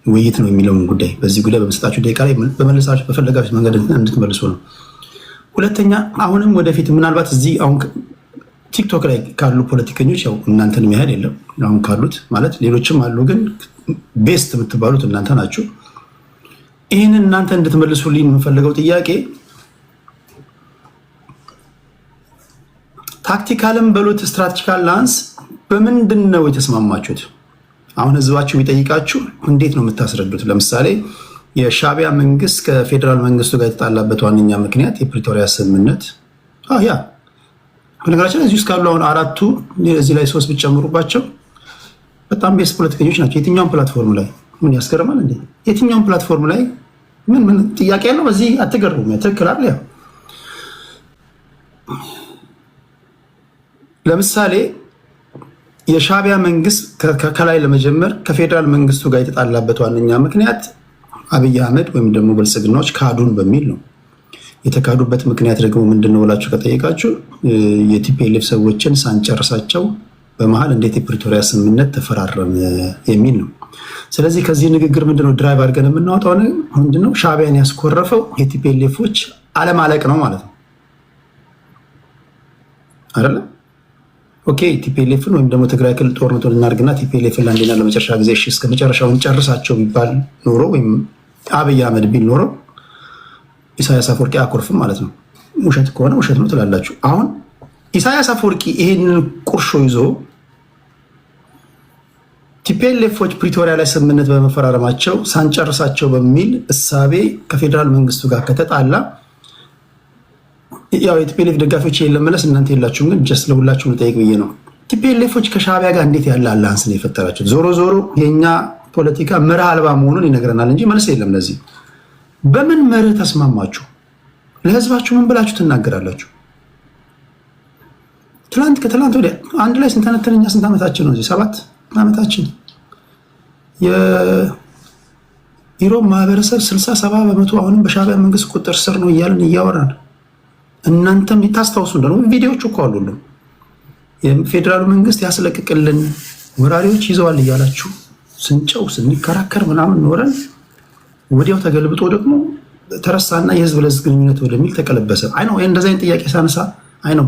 ውይይት ነው የሚለውን ጉዳይ በዚህ ጉዳይ በመስጣችሁ ደቂቃ ላይ በመለሳችሁ በፈለጋችሁ መንገድ እንድትመልሱ ነው። ሁለተኛ አሁንም ወደፊት ምናልባት እዚህ አሁን ቲክቶክ ላይ ካሉ ፖለቲከኞች ያው እናንተን የሚያህል የለም አሁን ካሉት ማለት ሌሎችም አሉ፣ ግን ቤስት የምትባሉት እናንተ ናችሁ። ይህንን እናንተ እንድትመልሱልኝ የምፈልገው ጥያቄ ታክቲካልም በሉት ስትራቴጂካል ላንስ በምንድን ነው የተስማማችሁት? አሁን ህዝባችሁ ቢጠይቃችሁ እንዴት ነው የምታስረዱት? ለምሳሌ የሻዕቢያ መንግስት ከፌዴራል መንግስቱ ጋር የተጣላበት ዋነኛ ምክንያት የፕሪቶሪያ ስምምነት ያ በነገራችን እዚህ ውስጥ ካሉ አሁን 4ቱ እዚህ ላይ 3 ብትጨምሩባቸው በጣም ቤስት ፖለቲከኞች ናቸው። የትኛውን ፕላትፎርም ላይ ምን ያስገርማል እንዴ? የትኛውን ፕላትፎርም ላይ ምን ጥያቄ ያለው? በዚህ አትገርሙም? ትክክል አይደል? ያው ለምሳሌ የሻዕቢያ መንግስት ከላይ ለመጀመር ከፌዴራል መንግስቱ ጋር የተጣላበት ዋነኛ ምክንያት አብይ አህመድ ወይም ደግሞ ብልጽግናዎች ካዱን በሚል ነው። የተካዱበት ምክንያት ደግሞ ምንድነው ብላችሁ ከጠየቃችሁ የቲፒኤልኤፍ ሰዎችን ሳንጨርሳቸው በመሀል እንዴት የፕሪቶሪያ ስምምነት ተፈራረመ የሚል ነው። ስለዚህ ከዚህ ንግግር ምንድነው ድራይቭ አድርገን የምናወጣው ምንድነው? ሻዕቢያን ያስኮረፈው የቲፒኤልኤፎች አለማለቅ ነው ማለት ነው አይደለ? ኦኬ ቲፒኤልኤፍን ወይም ደግሞ ትግራይ ክልል ጦርነቱን እናድርግና ቲፒኤልኤፍን ለአንዴና ለመጨረሻ ጊዜ እሺ እስከ መጨረሻውን ጨርሳቸው ቢባል ኖሮ ወይም አብይ አህመድ ቢል ኖሮ ኢሳያስ አፈወርቂ አያኮርፍም ማለት ነው። ውሸት ከሆነ ውሸት ነው ትላላችሁ። አሁን ኢሳያስ አፈወርቂ ይሄንን ቁርሾ ይዞ ቲፒኤልኤፎች ፕሪቶሪያ ላይ ስምምነት በመፈራረማቸው ሳንጨርሳቸው በሚል እሳቤ ከፌዴራል መንግስቱ ጋር ከተጣላ ያው የቲፒኤልኤፍ ደጋፊዎች ይሄን ለመለስ እናንተ የላችሁም፣ ግን ጀስት ለሁላችሁም ልጠይቅ ብዬ ነው። ቲፒኤልኤፎች ከሻዕቢያ ጋር እንዴት ያለ አላንስ ነው የፈጠራቸው? ዞሮ ዞሮ የእኛ ፖለቲካ መርህ አልባ መሆኑን ይነግረናል እንጂ መልስ የለም ለዚህ። በምን መርህ ተስማማችሁ? ለህዝባችሁ ምን ብላችሁ ትናገራላችሁ? ትላንት ከትላንት ወዲያ አንድ ላይ ስንተነተነኛ ስንት ዓመታችን ነው? እዚህ 7 ዓመታችን። የኢሮብ ማህበረሰብ 60-70 በመቶ አሁንም በሻዕቢያ መንግስት ቁጥጥር ስር ነው እያለን እያወራን እናንተም ታስታውሱ እንደሆነ ቪዲዮዎች እኮ አሉልን። የፌዴራሉ መንግስት ያስለቅቅልን ወራሪዎች ይዘዋል እያላችሁ ስንጨው ስንከራከር ምናምን ኖረን ወዲያው ተገልብጦ ደግሞ ተረሳና የህዝብ ለህዝብ ግንኙነት ወደሚል ተቀለበሰ። አይ ነው እንደዚህ አይነት ጥያቄ ሳነሳ አይ ነው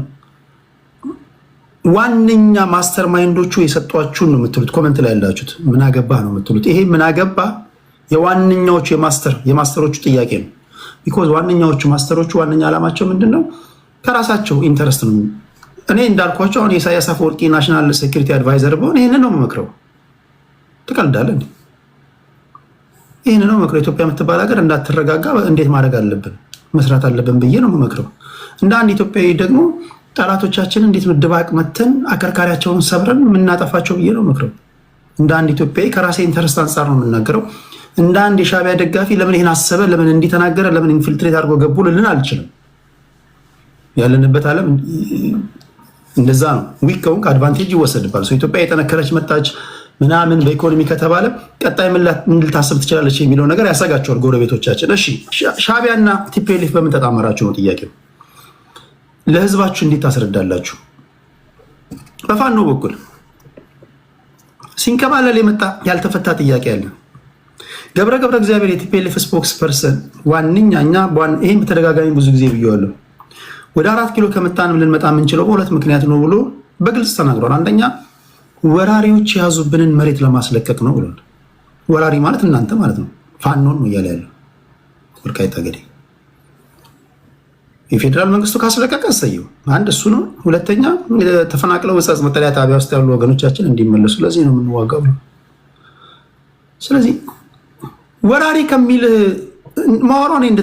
ዋነኛ ማስተር ማይንዶቹ የሰጧችሁን ነው የምትሉት። ኮመንት ላይ ያላችሁት ምን አገባህ ነው የምትሉት። ይሄ ምን አገባህ የዋነኛዎቹ የማስተሮቹ ጥያቄ ነው። ቢኮዝ ዋነኛዎቹ ማስተሮቹ ዋነኛ ዓላማቸው ምንድን ነው? ከራሳቸው ኢንተረስት ነው። እኔ እንዳልኳቸው አሁን የኢሳያስ አፈወርቂ ናሽናል ሴኩሪቲ አድቫይዘር በሆነ ይህንን ነው የምመክረው። ትቀልዳለህ? ይህን ነው መክረው። ኢትዮጵያ የምትባል ሀገር እንዳትረጋጋ እንዴት ማድረግ አለብን መስራት አለብን ብዬ ነው የምመክረው። እንደ አንድ ኢትዮጵያዊ ደግሞ ጠላቶቻችን እንዴት ድባቅ መተን አከርካሪያቸውን ሰብረን የምናጠፋቸው ብዬ ነው የምመክረው። እንደ አንድ ኢትዮጵያዊ ከራሴ ኢንተረስት አንጻር ነው የምናገረው። እንደ አንድ የሻዕቢያ ደጋፊ ለምን ይህን አሰበ፣ ለምን እንዲተናገረ፣ ለምን ኢንፊልትሬት አድርጎ ገቡ ልልን አልችልም። ያለንበት ዓለም እንደዛ ነው። ዊክ ከሆንክ አድቫንቴጅ ይወሰድባል። ኢትዮጵያ የጠነከረች መጣች ምናምን በኢኮኖሚ ከተባለ ቀጣይ ምን ልታስብ ትችላለች የሚለው ነገር ያሰጋቸዋል ጎረቤቶቻችን። እሺ ሻዕቢያና ቲፒኤልኤፍ በምን ተጣመራችሁ ነው ጥያቄው። ለህዝባችሁ እንዴት ታስረዳላችሁ? በፋኖ በኩል ሲንከባለል የመጣ ያልተፈታ ጥያቄ አለ። ገብረ እግዚአብሔር የቲፒኤልኤፍ ስፖክስ ፐርሰን ዋነኛኛ ይህን በተደጋጋሚ ብዙ ጊዜ ብየዋለሁ። ወደ 4 ኪሎ ከመጣን ልንመጣ የምንችለው በሁለት ምክንያት ነው ብሎ በግልጽ ተናግሯል። አንደኛ ወራሪዎች የያዙብንን መሬት ለማስለቀቅ ነው ብሏል። ወራሪ ማለት እናንተ ማለት ነው፣ ፋኖን ነው እያለ ያለው ወልቃይት ጠገዴ። የፌዴራል መንግስቱ ካስለቀቀ እሰየው፣ አንድ እሱ ነው። ሁለተኛ ተፈናቅለው ሕጻጽ መጠለያ ጣቢያ ውስጥ ያሉ ወገኖቻችን እንዲመለሱ ለዚህ ነው የምንዋጋው። ስለዚህ ወራሪ ከሚል ማወራው እንደ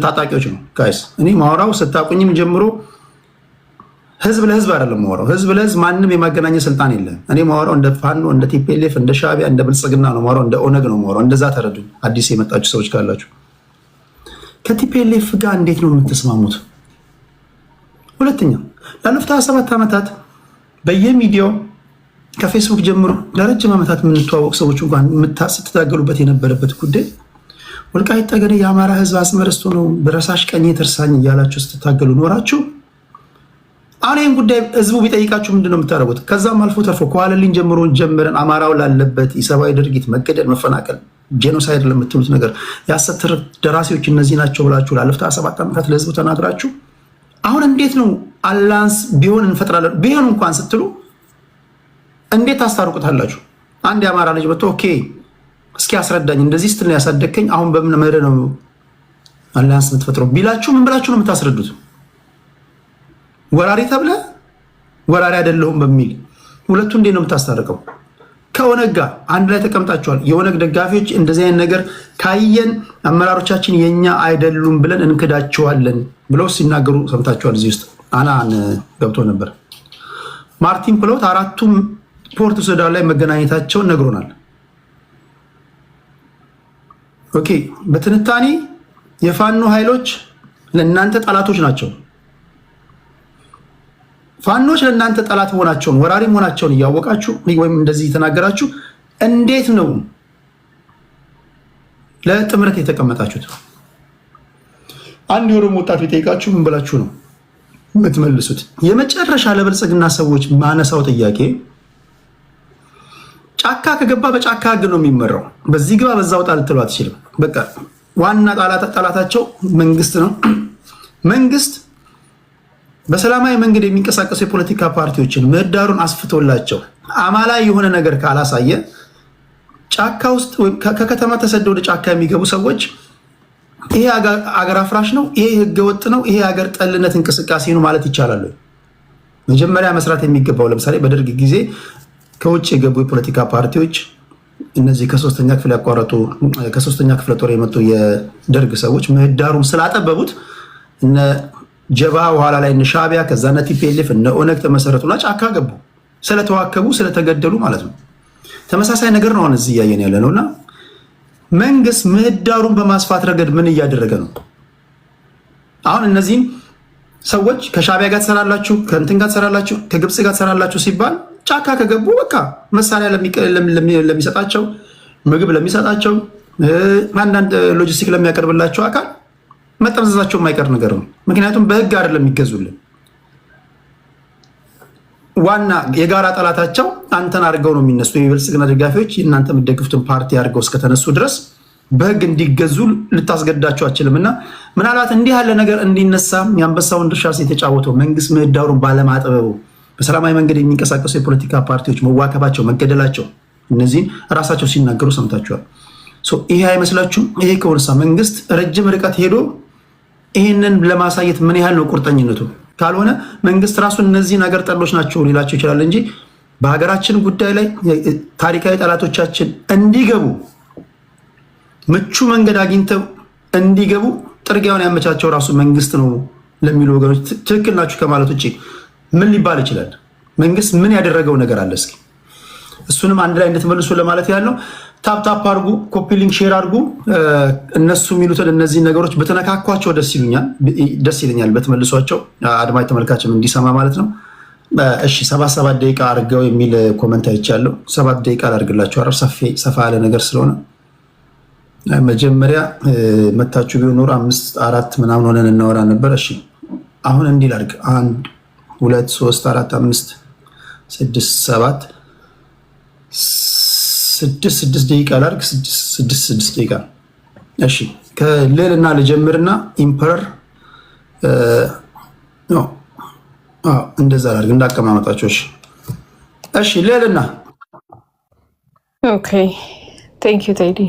ታጣቂዎች ነው ጋይስ። እኔ ማወራው ስታቁኝም ጀምሮ ህዝብ ለህዝብ አይደለም ማወራው። ህዝብ ለህዝብ ማንም የማገናኘ ስልጣን የለም። እኔ ማወራው እንደ ፋኖ፣ እንደ ቲፒኤልኤፍ፣ እንደ ሻዕቢያ፣ እንደ ብልጽግና ነው ማወራው፣ እንደ ኦነግ ነው ማወራው። እንደዛ ተረዱኝ። አዲስ የመጣችሁ ሰዎች ካላችሁ ከቲፒኤልኤፍ ጋር እንዴት ነው የምትስማሙት? ሁለተኛ ላለፉት 27 ዓመታት በየሚዲያው ከፌስቡክ ጀምሮ ለረጅም ዓመታት የምንተዋወቅ ሰዎች እንኳን ስትታገሉበት የነበረበት ጉዳይ ወልቃይት ጠገዴ የአማራ ህዝብ አጽመ ርስቱ ነው፣ በረሳሽ ቀኝ ተርሳኝ እያላችሁ ስትታገሉ ኖራችሁ። አሁን ይህን ጉዳይ ህዝቡ ቢጠይቃችሁ ምንድን ነው የምታደርጉት? ከዛም አልፎ ተርፎ ከኋለልኝ ጀምሮ ጀምረን አማራው ላለበት የሰብአዊ ድርጊት መገደል፣ መፈናቀል፣ ጄኖሳይድ ለምትሉት ነገር የሐሰት ደራሲዎች እነዚህ ናቸው ብላችሁ ላለፉት 27 ዓመታት ለህዝቡ ተናግራችሁ አሁን እንዴት ነው አላንስ ቢሆን እንፈጥራለን ቢሆን እንኳን ስትሉ እንዴት ታስታርቁታላችሁ? አንድ የአማራ ልጅ መጥቶ ኦኬ እስኪ አስረዳኝ እንደዚህ ስትል ነው ያሳደግከኝ፣ አሁን በምን መርህ ነው አላንስ የምትፈጥረው ቢላችሁ ምን ብላችሁ ነው የምታስረዱት? ወራሪ ተብለ ወራሪ አይደለሁም በሚል ሁለቱ እንዴት ነው የምታስታርቀው? ከኦነግ ጋር አንድ ላይ ተቀምጣችኋል። የኦነግ ደጋፊዎች እንደዚህ አይነት ነገር ካየን አመራሮቻችን የኛ አይደሉም ብለን እንክዳቸዋለን ብለው ሲናገሩ ሰምታችኋል። እዚህ ውስጥ አናን ገብቶ ነበር። ማርቲን ፕሎት አራቱም ፖርት ሱዳን ላይ መገናኘታቸውን ነግሮናል። ኦኬ በትንታኔ የፋኖ ኃይሎች ለእናንተ ጠላቶች ናቸው። ፋኖች ለእናንተ ጠላት መሆናቸውን ወራሪ መሆናቸውን እያወቃችሁ ወይም እንደዚህ የተናገራችሁ እንዴት ነው ለጥምረት የተቀመጣችሁት? አንድ የኦሮሞ ወጣት ቢጠይቃችሁ ምን ብላችሁ ነው የምትመልሱት? የመጨረሻ ለብልጽግና ሰዎች ማነሳው ጥያቄ ጫካ ከገባ በጫካ ህግ ነው የሚመራው። በዚህ ግባ በዛ ወጣ ልትለው አትችልም። በቃ ዋና ጠላታቸው መንግስት ነው። መንግስት በሰላማዊ መንገድ የሚንቀሳቀሱ የፖለቲካ ፓርቲዎችን ምህዳሩን አስፍቶላቸው አማላይ የሆነ ነገር ካላሳየ ጫካ ውስጥ ከከተማ ተሰደው ወደ ጫካ የሚገቡ ሰዎች ይሄ አገር አፍራሽ ነው፣ ይሄ ህገወጥ ነው፣ ይሄ ሀገር ጠልነት እንቅስቃሴ ነው ማለት ይቻላል። መጀመሪያ መስራት የሚገባው ለምሳሌ በደርግ ጊዜ ከውጭ የገቡ የፖለቲካ ፓርቲዎች እነዚህ ከሶስተኛ ክፍል ያቋረጡ ከሶስተኛ ክፍለ ጦር የመጡ የደርግ ሰዎች ምህዳሩን ስላጠበቡት እነ ጀባ በኋላ ላይ እነ ሻዕቢያ ከዛ እነ ቲፒኤልኤፍ እነ ኦነግ ተመሰረቱና ጫካ ገቡ። ስለተዋከቡ ስለተገደሉ ማለት ነው። ተመሳሳይ ነገር ነው አሁን እዚህ እያየን ያለ ነውና መንግስት ምህዳሩን በማስፋት ረገድ ምን እያደረገ ነው? አሁን እነዚህም ሰዎች ከሻዕቢያ ጋር ትሰራላችሁ፣ ከእንትን ጋር ትሰራላችሁ፣ ከግብፅ ጋር ትሰራላችሁ ሲባል ጫካ ከገቡ በቃ መሳሪያ ለሚሰጣቸው ምግብ ለሚሰጣቸው አንዳንድ ሎጂስቲክ ለሚያቀርብላቸው አካል መጠምዘዛቸው የማይቀር ነገር ነው። ምክንያቱም በህግ አይደለም የሚገዙልን። ዋና የጋራ ጠላታቸው አንተን አድርገው ነው የሚነሱ። የብልጽግና ደጋፊዎች እናንተ የምትደግፉትን ፓርቲ አድርገው እስከተነሱ ድረስ በህግ እንዲገዙ ልታስገዳቸው አችልም። እና ምናልባት እንዲህ ያለ ነገር እንዲነሳ የአንበሳውን ድርሻ የተጫወተው መንግስት ምህዳሩን ባለማጥበቡ በሰላማዊ መንገድ የሚንቀሳቀሱ የፖለቲካ ፓርቲዎች መዋከባቸው፣ መገደላቸው እነዚህን ራሳቸው ሲናገሩ ሰምታችኋል። ይሄ አይመስላችሁም? ይሄ ከሆነሳ መንግስት ረጅም ርቀት ሄዶ ይህንን ለማሳየት ምን ያህል ነው ቁርጠኝነቱ? ካልሆነ መንግስት ራሱ እነዚህ ነገር ጠሎች ናቸው ሊላቸው ይችላል እንጂ በሀገራችን ጉዳይ ላይ ታሪካዊ ጠላቶቻችን እንዲገቡ ምቹ መንገድ አግኝተው እንዲገቡ ጥርጊያውን ያመቻቸው ራሱ መንግስት ነው ለሚሉ ወገኖች ትክክል ናችሁ ከማለት ውጭ ምን ሊባል ይችላል? መንግስት ምን ያደረገው ነገር አለ? እስኪ እሱንም አንድ ላይ እንድትመልሱ ለማለት ያለው ታፕታፕ አድርጉ፣ ኮፒ ሊንክ ሼር አድርጉ። እነሱ የሚሉትን እነዚህ ነገሮች በተነካኳቸው ደስ ይለኛል፣ በተመልሷቸው አድማጭ ተመልካችም እንዲሰማ ማለት ነው። እሺ 7 ደቂቃ አድርገው የሚል ኮመንት አይቻለሁ። 7 ደቂቃ አድርግላችሁ አረፍ ሰፋ ያለ ነገር ስለሆነ መጀመሪያ መታችሁ ቢሆን ኖሮ 5-4 ምናምን ሆነን እናወራ ነበር። እሺ አሁን እንዲህ ላድርግ 1 2 3 4 5 6 7 6 ደቂቃ ላድርግ 6 ደቂቃ። እሺ ከልዕልና ልጀምርና ኢምፐረር እንደዛ ላድርግ እንዳቀማመጣቸው። እሺ ልዕልና። ኦኬ ቴንክ ዩ ቴዲ።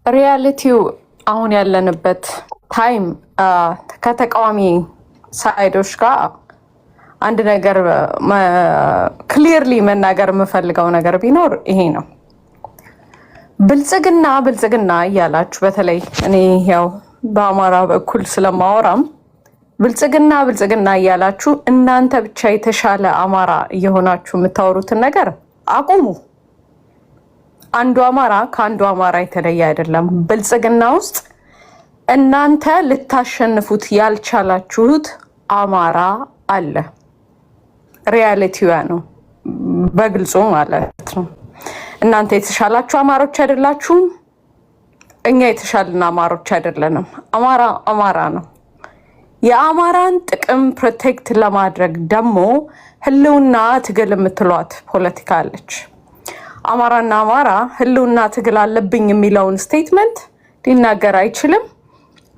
ሪያሊቲው አሁን ያለንበት ታይም ከተቃዋሚ ሳይዶች ጋር አንድ ነገር ክሊርሊ መናገር የምፈልገው ነገር ቢኖር ይሄ ነው። ብልጽግና እያላችሁ በተለይ እኔ ያው በአማራ በኩል ስለማወራም ብልጽግና እያላችሁ እናንተ ብቻ የተሻለ አማራ እየሆናችሁ የምታወሩትን ነገር አቁሙ። አንዱ አማራ ከአንዱ አማራ የተለየ አይደለም። ብልጽግና ውስጥ እናንተ ልታሸንፉት ያልቻላችሁት አማራ አለ። ሪያሊቲዋ ነው፣ በግልጹ ማለት ነው። እናንተ የተሻላችሁ አማሮች አይደላችሁም። እኛ የተሻልን አማሮች አይደለንም። አማራ ነው። የአማራን ጥቅም ፕሮቴክት ለማድረግ ደግሞ ህልውና ትግል የምትሏት ፖለቲካ አለች። አማራና አማራ ህልውና ትግል አለብኝ የሚለውን ስቴትመንት ሊናገር አይችልም።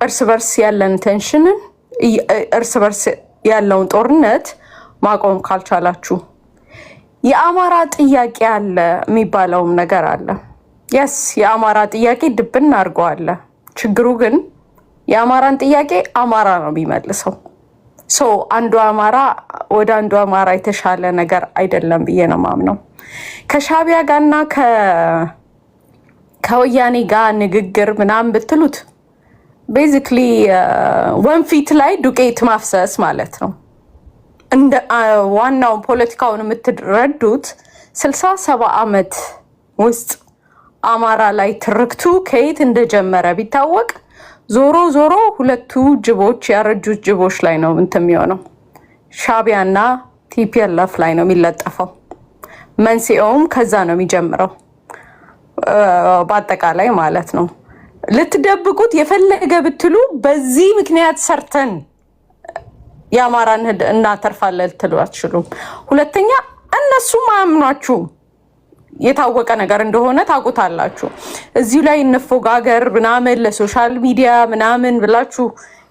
እርስ በርስ ያለን ቴንሽንን፣ እርስ በርስ ያለውን ጦርነት ማቆም ካልቻላችሁ የአማራ ጥያቄ አለ የሚባለውም ነገር አለ። የስ የአማራ ጥያቄ ድብን አድርገዋለ። ችግሩ ግን የአማራን ጥያቄ አማራ ነው የሚመልሰው። አንዱ አማራ ወደ አንዱ አማራ የተሻለ ነገር አይደለም ብዬ ነው ማምነው። ከሻዕቢያ ጋርና ከወያኔ ጋር ንግግር ምናምን ብትሉት ቤዚክሊ ወንፊት ላይ ዱቄት ማፍሰስ ማለት ነው። እንደ ዋናው ፖለቲካውን የምትረዱት 60-70 ዓመት ውስጥ አማራ ላይ ትርክቱ ከየት እንደጀመረ ቢታወቅ ዞሮ ሁለቱ ጅቦች ያረጁት ጅቦች ላይ ነው እንትን የሚሆነው። ሻዕቢያና ቲፒኤልኤፍ ላይ ነው የሚለጠፈው። መንስኤውም ከዛ ነው የሚጀምረው በአጠቃላይ ማለት ነው። ልትደብቁት የፈለገ ብትሉ በዚህ ምክንያት ሰርተን የአማራን እናተርፋለን ልትሉ አትችሉም። ሁለተኛ እነሱም አያምኗችሁም። የታወቀ ነገር እንደሆነ ታውቁታላችሁ። እዚሁ ላይ እንፎጋገር ምናምን ለሶሻል ሚዲያ ምናምን ብላችሁ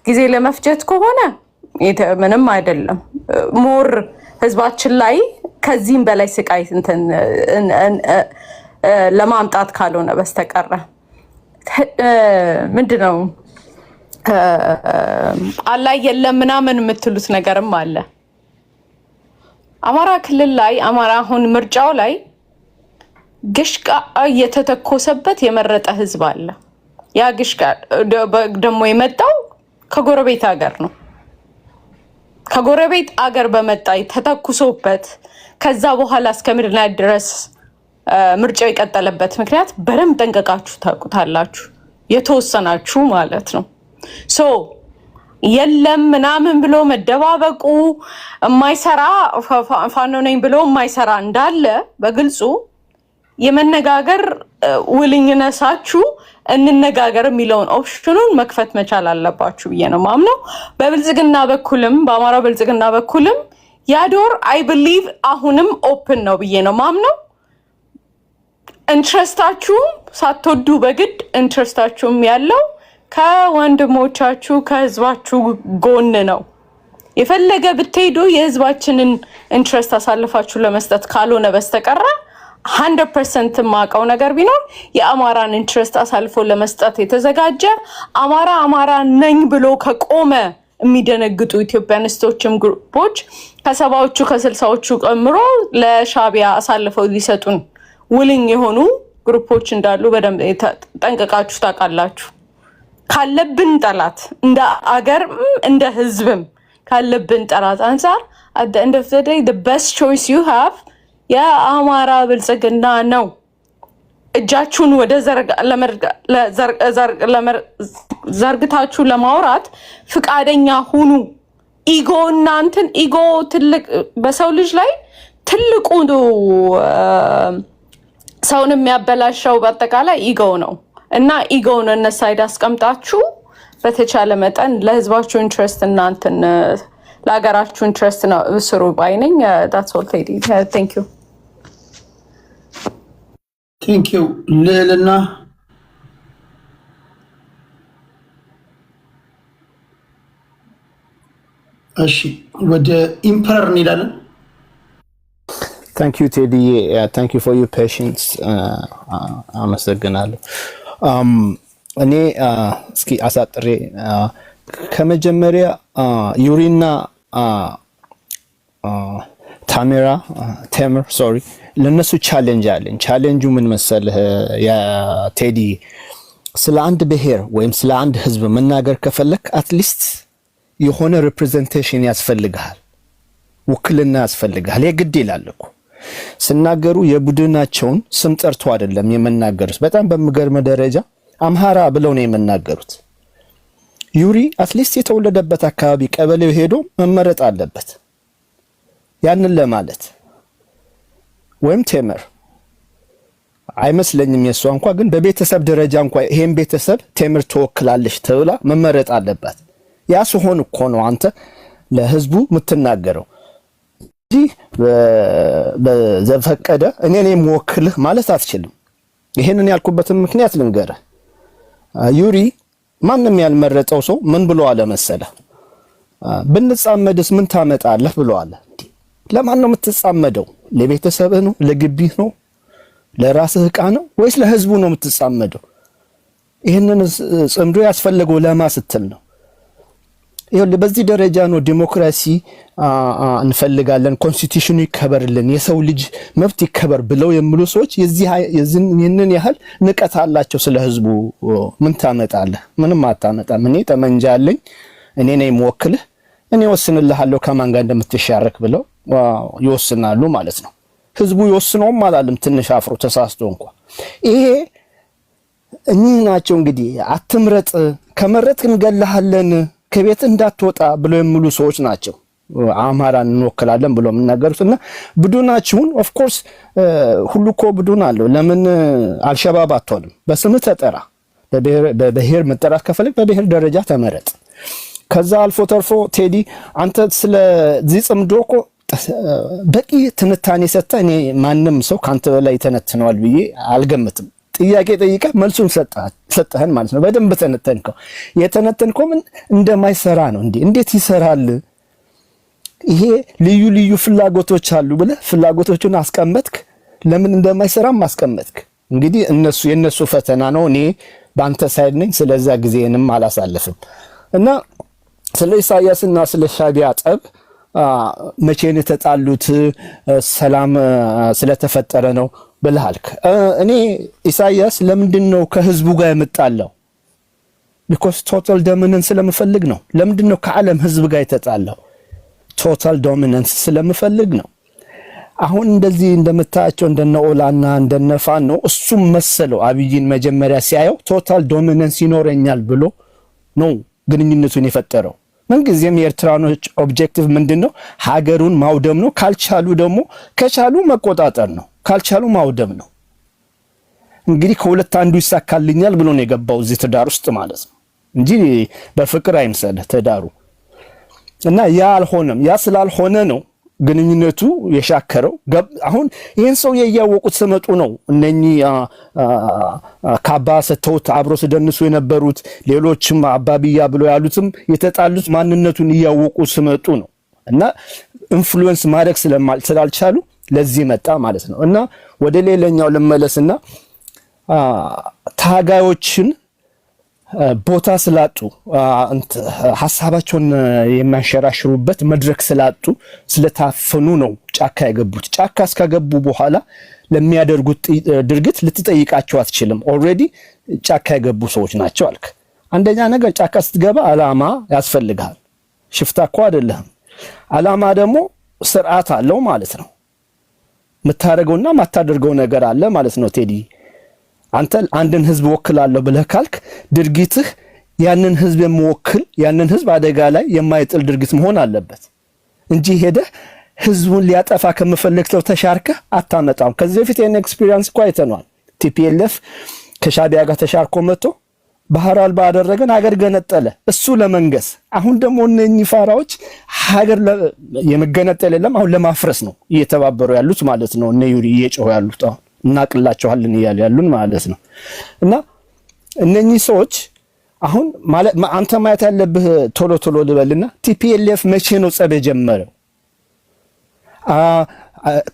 ጊዜ ለመፍጀት ከሆነ ምንም አይደለም። ሞር ህዝባችን ላይ ከዚህም በላይ ስቃይ ለማምጣት ካልሆነ በስተቀረ ምንድነው አላይ የለም ምናምን የምትሉት ነገርም አለ። አማራ ክልል ላይ አማራ አሁን ምርጫው ላይ ግሽቃ እየተተኮሰበት የመረጠ ህዝብ አለ። ያ ግሽቃ ደግሞ የመጣው ከጎረቤት ሀገር ነው። ከጎረቤት አገር በመጣ ተተኩሶበት ከዛ በኋላ እስከ ምድርናት ድረስ ምርጫው የቀጠለበት ምክንያት በደንብ ጠንቀቃችሁ ታውቁታላችሁ። የተወሰናችሁ ማለት ነው። ሶ የለም ምናምን ብሎ መደባበቁ የማይሰራ ፋኖ ነኝ ብሎ የማይሰራ እንዳለ በግልጹ የመነጋገር ውልኝነታችሁ እንነጋገር የሚለውን ኦፕሽኑን መክፈት መቻል አለባችሁ ብዬ ነው ማምነው። በብልጽግና በኩልም በአማራ ብልጽግና በኩልም ያዶር አይ ቢሊቭ አሁንም ኦፕን ነው ብዬ ነው ማምነው። ኢንትረስታችሁም ሳትወዱ በግድ ኢንትረስታችሁም ያለው ከወንድሞቻችሁ ከህዝባችሁ ጎን ነው። የፈለገ ብትሄዱ የህዝባችንን ኢንትረስት አሳልፋችሁ ለመስጠት ካልሆነ በስተቀር 100% ማቀው ነገር ቢኖር የአማራን ኢንትረስት አሳልፎ ለመስጠት የተዘጋጀ አማራ ነኝ ብሎ ከቆመ የሚደነግጡ ኢትዮጵያኒስቶችም ግሩፖች ከሰባዎቹ ከ60ዎቹ ቀምሮ ለሻቢያ አሳልፈው ሊሰጡን ውልኝ የሆኑ ግሩፖች እንዳሉ በደንብ ጠንቀቃችሁ ታውቃላችሁ። ካለብን ጠላት እንደ አገር እንደ ህዝብም ካለብን ጠላት አንፃር at the end of the day the best choice you have የአማራ ብልጽግና ነው። እጃችሁን ወደ ዘርግታችሁ ለማውራት ፍቃደኛ ሁኑ። ኢጎ እናንተን ኢጎ ትልቅ በሰው ልጅ ላይ ትልቁ ሰውን የሚያበላሸው በአጠቃላይ ኢጎ ነው እና ኢጎውን እነሳይድ አስቀምጣችሁ በተቻለ መጠን ለህዝባችሁ ኢንትረስት እናንተን ለሀገራችሁ ኢንትረስት ነው ስሩ ባይነኝ። that's all Teddy. Thank you. ቴንክ ዩ ልዕልና። እሺ ወደ ኢምፐረር እንሄዳለን። ታንክ ዩ ቴዲዬ፣ ታንክ ዩ ፎር ዩር ፔሽንስ። አመሰግናለሁ። እኔ እስኪ አሳጥሬ ከመጀመሪያ ዩሪና ቴምር ሶሪ ለነሱ ቻሌንጅ አለኝ። ቻሌንጁ ምን መሰለህ ቴዲ፣ ስለ አንድ ብሔር ወይም ስለ አንድ ህዝብ መናገር ከፈለክ አትሊስት የሆነ ሪፕሬዘንቴሽን ያስፈልግሃል፣ ውክልና ያስፈልግሃል። የግድ ይላል እኮ ስናገሩ የቡድናቸውን ስም ጠርቶ አይደለም የመናገሩት። በጣም በሚገርም ደረጃ አምሃራ ብለው ነው የመናገሩት። ዩሪ አትሊስት የተወለደበት አካባቢ ቀበሌው ሄዶ መመረጥ አለበት ያንን ለማለት። ወይም ቴምር አይመስለኝም የሷ እንኳን ግን በቤተሰብ ደረጃ እንኳን ይሄን ቤተሰብ ቴምር ትወክላለች ተብላ መመረጥ አለባት። ያ ሲሆን እኮ ነው አንተ ለህዝቡ የምትናገረው እንጂ በዘፈቀደ እኔ ነኝ የምወክልህ ማለት አትችልም። ይሄንን ያልኩበትን ምክንያት ልንገርህ። ዩሪ ማንም ያልመረጠው ሰው ምን ብሎ አለ መሰለህ? ብንጻመድስ ምን ታመጣለህ ብሎ አለ። ለማን ነው የምትጻመደው? ለቤተሰብህ ነው? ለግቢህ ነው? ለራስህ ዕቃ ነው ወይስ ለህዝቡ ነው የምትጻመደው? ይሄንን ጽምዶ ያስፈልገው ለማ ስትል ነው? ይኸውልህ በዚህ ደረጃ ነው ዲሞክራሲ እንፈልጋለን፣ ኮንስቲቱሽኑ ይከበርልን፣ የሰው ልጅ መብት ይከበር ብለው የሚሉ ሰዎች ይህንን ያህል ንቀት አላቸው ስለ ህዝቡ። ምን ታመጣለህ? ምንም አታመጣም። እኔ ጠመንጃ አለኝ፣ እኔ ነኝ የምወክልህ፣ እኔ ወስንልሃለሁ ከማን ጋር እንደምትሻረክ ብለው ይወስናሉ ማለት ነው። ህዝቡ ይወስነውም አላለም ትንሽ አፍሮ ተሳስቶ እንኳን። ይሄ እኚህ ናቸው እንግዲህ አትምረጥ፣ ከመረጥ እንገላሃለን፣ ከቤት እንዳትወጣ ብለው የሚሉ ሰዎች ናቸው አማራን እንወክላለን ብለው የምናገሩትና ቡድናችሁን ኦፍ ኮርስ ሁሉ እኮ ቡድን አለው። ለምን አልሸባብ አትሆንም? በስምህ ተጠራ። በብሔር መጠራት ከፈለግ በብሔር ደረጃ ተመረጥ። ከዛ አልፎ ተርፎ ቴዲ አንተ ስለዚህ ጽምዶ እኮ በቂ ትንታኔ ሰጥተህ እኔ ማንም ሰው ካንተ በላይ ተነትነዋል ብዬ አልገምትም። ጥያቄ ጠይቀህ መልሱን ሰጠህን ማለት ነው። በደንብ ተነተንከው። የተነተንከው ምን እንደማይሰራ ነው። እንዴት ይሰራል? ይሄ ልዩ ልዩ ፍላጎቶች አሉ ብለህ ፍላጎቶቹን አስቀመጥክ። ለምን እንደማይሰራም አስቀመጥክ። እንግዲህ የነሱ ፈተና ነው። እኔ በአንተ ሳይድ ነኝ። ስለዛ ጊዜንም አላሳልፍም እና ስለ ኢሳያስና ስለ ሻቢያ ጠብ መቼ ነው የተጣሉት? ሰላም ስለተፈጠረ ነው ብለሃልክ። እኔ ኢሳያስ ለምንድን ነው ከህዝቡ ጋር የምጣላው? ቢኮዝ ቶታል ዶሚናንስ ስለምፈልግ ነው። ለምንድን ነው ከዓለም ህዝብ ጋር የተጣላው? ቶታል ዶሚናንስ ስለምፈልግ ነው። አሁን እንደዚህ እንደምታያቸው እንደነ ኦላና እንደነ ፋኖ እሱም መሰለው አብይን መጀመሪያ ሲያየው ቶታል ዶሚናንስ ይኖረኛል ብሎ ነው ግንኙነቱን የፈጠረው። ምንጊዜም የኤርትራኖች ኦብጀክቲቭ ምንድነው? ሀገሩን ማውደም ነው። ካልቻሉ ደግሞ ከቻሉ መቆጣጠር ነው፣ ካልቻሉ ማውደም ነው። እንግዲህ ከሁለት አንዱ ይሳካልኛል ብሎ ነው የገባው እዚህ ትዳር ውስጥ ማለት ነው እንጂ በፍቅር አይምሰልህ ትዳሩ። እና ያ አልሆነም። ያ ስላልሆነ ነው ግንኙነቱ የሻከረው። አሁን ይህን ሰው እያወቁት ስመጡ ነው እነኚህ ካባ ሰተውት አብሮ ሲደንሱ የነበሩት ሌሎችም አባቢያ ብሎ ያሉትም የተጣሉት ማንነቱን እያወቁ ስመጡ ነው። እና ኢንፍሉዌንስ ማድረግ ስላልቻሉ ለዚህ መጣ ማለት ነው። እና ወደ ሌላኛው ልመለስና ታጋዮችን ቦታ ስላጡ ሐሳባቸውን የሚያንሸራሽሩበት መድረክ ስላጡ ስለታፈኑ ነው ጫካ የገቡት። ጫካ እስከገቡ በኋላ ለሚያደርጉት ድርጊት ልትጠይቃቸው አትችልም። ኦልሬዲ ጫካ የገቡ ሰዎች ናቸው አልክ። አንደኛ ነገር ጫካ ስትገባ አላማ ያስፈልጋል። ሽፍታ እኮ አይደለም። አላማ ደግሞ ስርዓት አለው ማለት ነው። የምታደርገውና የማታደርገው ነገር አለ ማለት ነው ቴዲ። አንተ አንድን ህዝብ ወክላለሁ ብለህ ካልክ ድርጊትህ ያንን ህዝብ የሚወክል ያንን ህዝብ አደጋ ላይ የማይጥል ድርጊት መሆን አለበት እንጂ ሄደህ ህዝቡን ሊያጠፋ ከመፈለግተው ተሻርከህ አታመጣም። ከዚህ በፊት የኔ ኤክስፒሪየንስ እኮ አይተናል። ቲፒኤልኤፍ ከሻቢያ ጋር ተሻርኮ መጥቶ ባህር አልባ አደረገን፣ ሀገር ገነጠለ እሱ ለመንገስ። አሁን ደግሞ እነኚህ ፋራዎች ሀገር የመገነጠል የለም አሁን ለማፍረስ ነው እየተባበሩ ያሉት ማለት ነው። እነ ዩሪ እየጮሁ ያሉት አሁን እናቅላቸዋለን እያሉ ያሉን ማለት ነው። እና እነኚህ ሰዎች አሁን አንተ ማየት ያለብህ ቶሎ ልበልና ቲፒኤልኤፍ መቼ ነው ጸብ የጀመረው?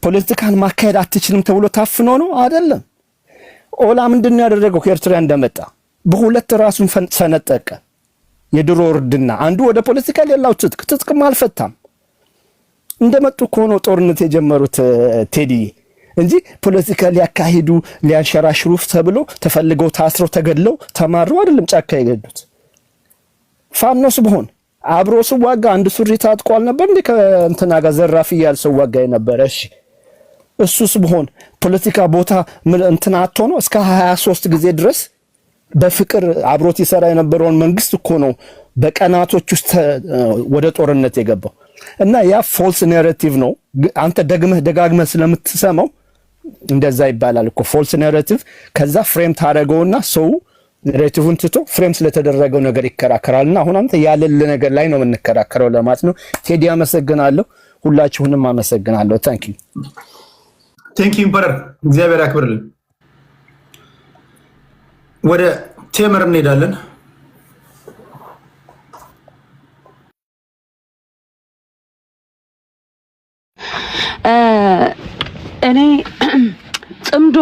ፖለቲካን ማካሄድ አትችልም ተብሎ ታፍኖ ነው አይደለም። ኦላ ምንድነው ያደረገው? ከኤርትራ እንደመጣ በሁለት ራሱን ሰነጠቀ። የድሮ ወርድና አንዱ ወደ ፖለቲካ ሌላው ትጥቅም አልፈታም። እንደመጡ ከሆነ ጦርነት የጀመሩት ቴዲ እንጂ ፖለቲካ ሊያካሂዱ ሊያንሸራሽሩ ተብሎ ተፈልገው ታስረው ተገድለው ተማረው አይደለም ጫካ የገዱት። ፋኖስ ቢሆን አብሮ ሲዋጋ አንድ ሱሪ ታጥቋል ነበር እንዴ? ከእንትና ጋር ዘራፍ እያል ሲዋጋ የነበረ እሺ፣ እሱስ ቢሆን ፖለቲካ ቦታ እንትና አጥቶ ነው እስከ 23 ጊዜ ድረስ በፍቅር አብሮት ይሰራ የነበረውን መንግስት እኮ ነው በቀናቶች ውስጥ ወደ ጦርነት የገባው። እና ያ ፎልስ ናሬቲቭ ነው። አንተ ደጋግመህ ስለምትሰማው እንደዛ ይባላል እኮ ፎልስ ናሬቲቭ። ከዛ ፍሬም ታደርገውና ሰው ናሬቲቭን ትቶ ፍሬም ስለተደረገው ነገር ይከራከራልና አሁን አንተ ያለለ ነገር ላይ ነው የምንከራከረው ለማለት ነው። ቴዲ አመሰግናለሁ። ሁላችሁንም አመሰግናለሁ። ታንክ ዩ ኢምፐረር፣ እግዚአብሔር ያክብርልን። ወደ ቴምር እንሄዳለን። እኔ ጽምዶ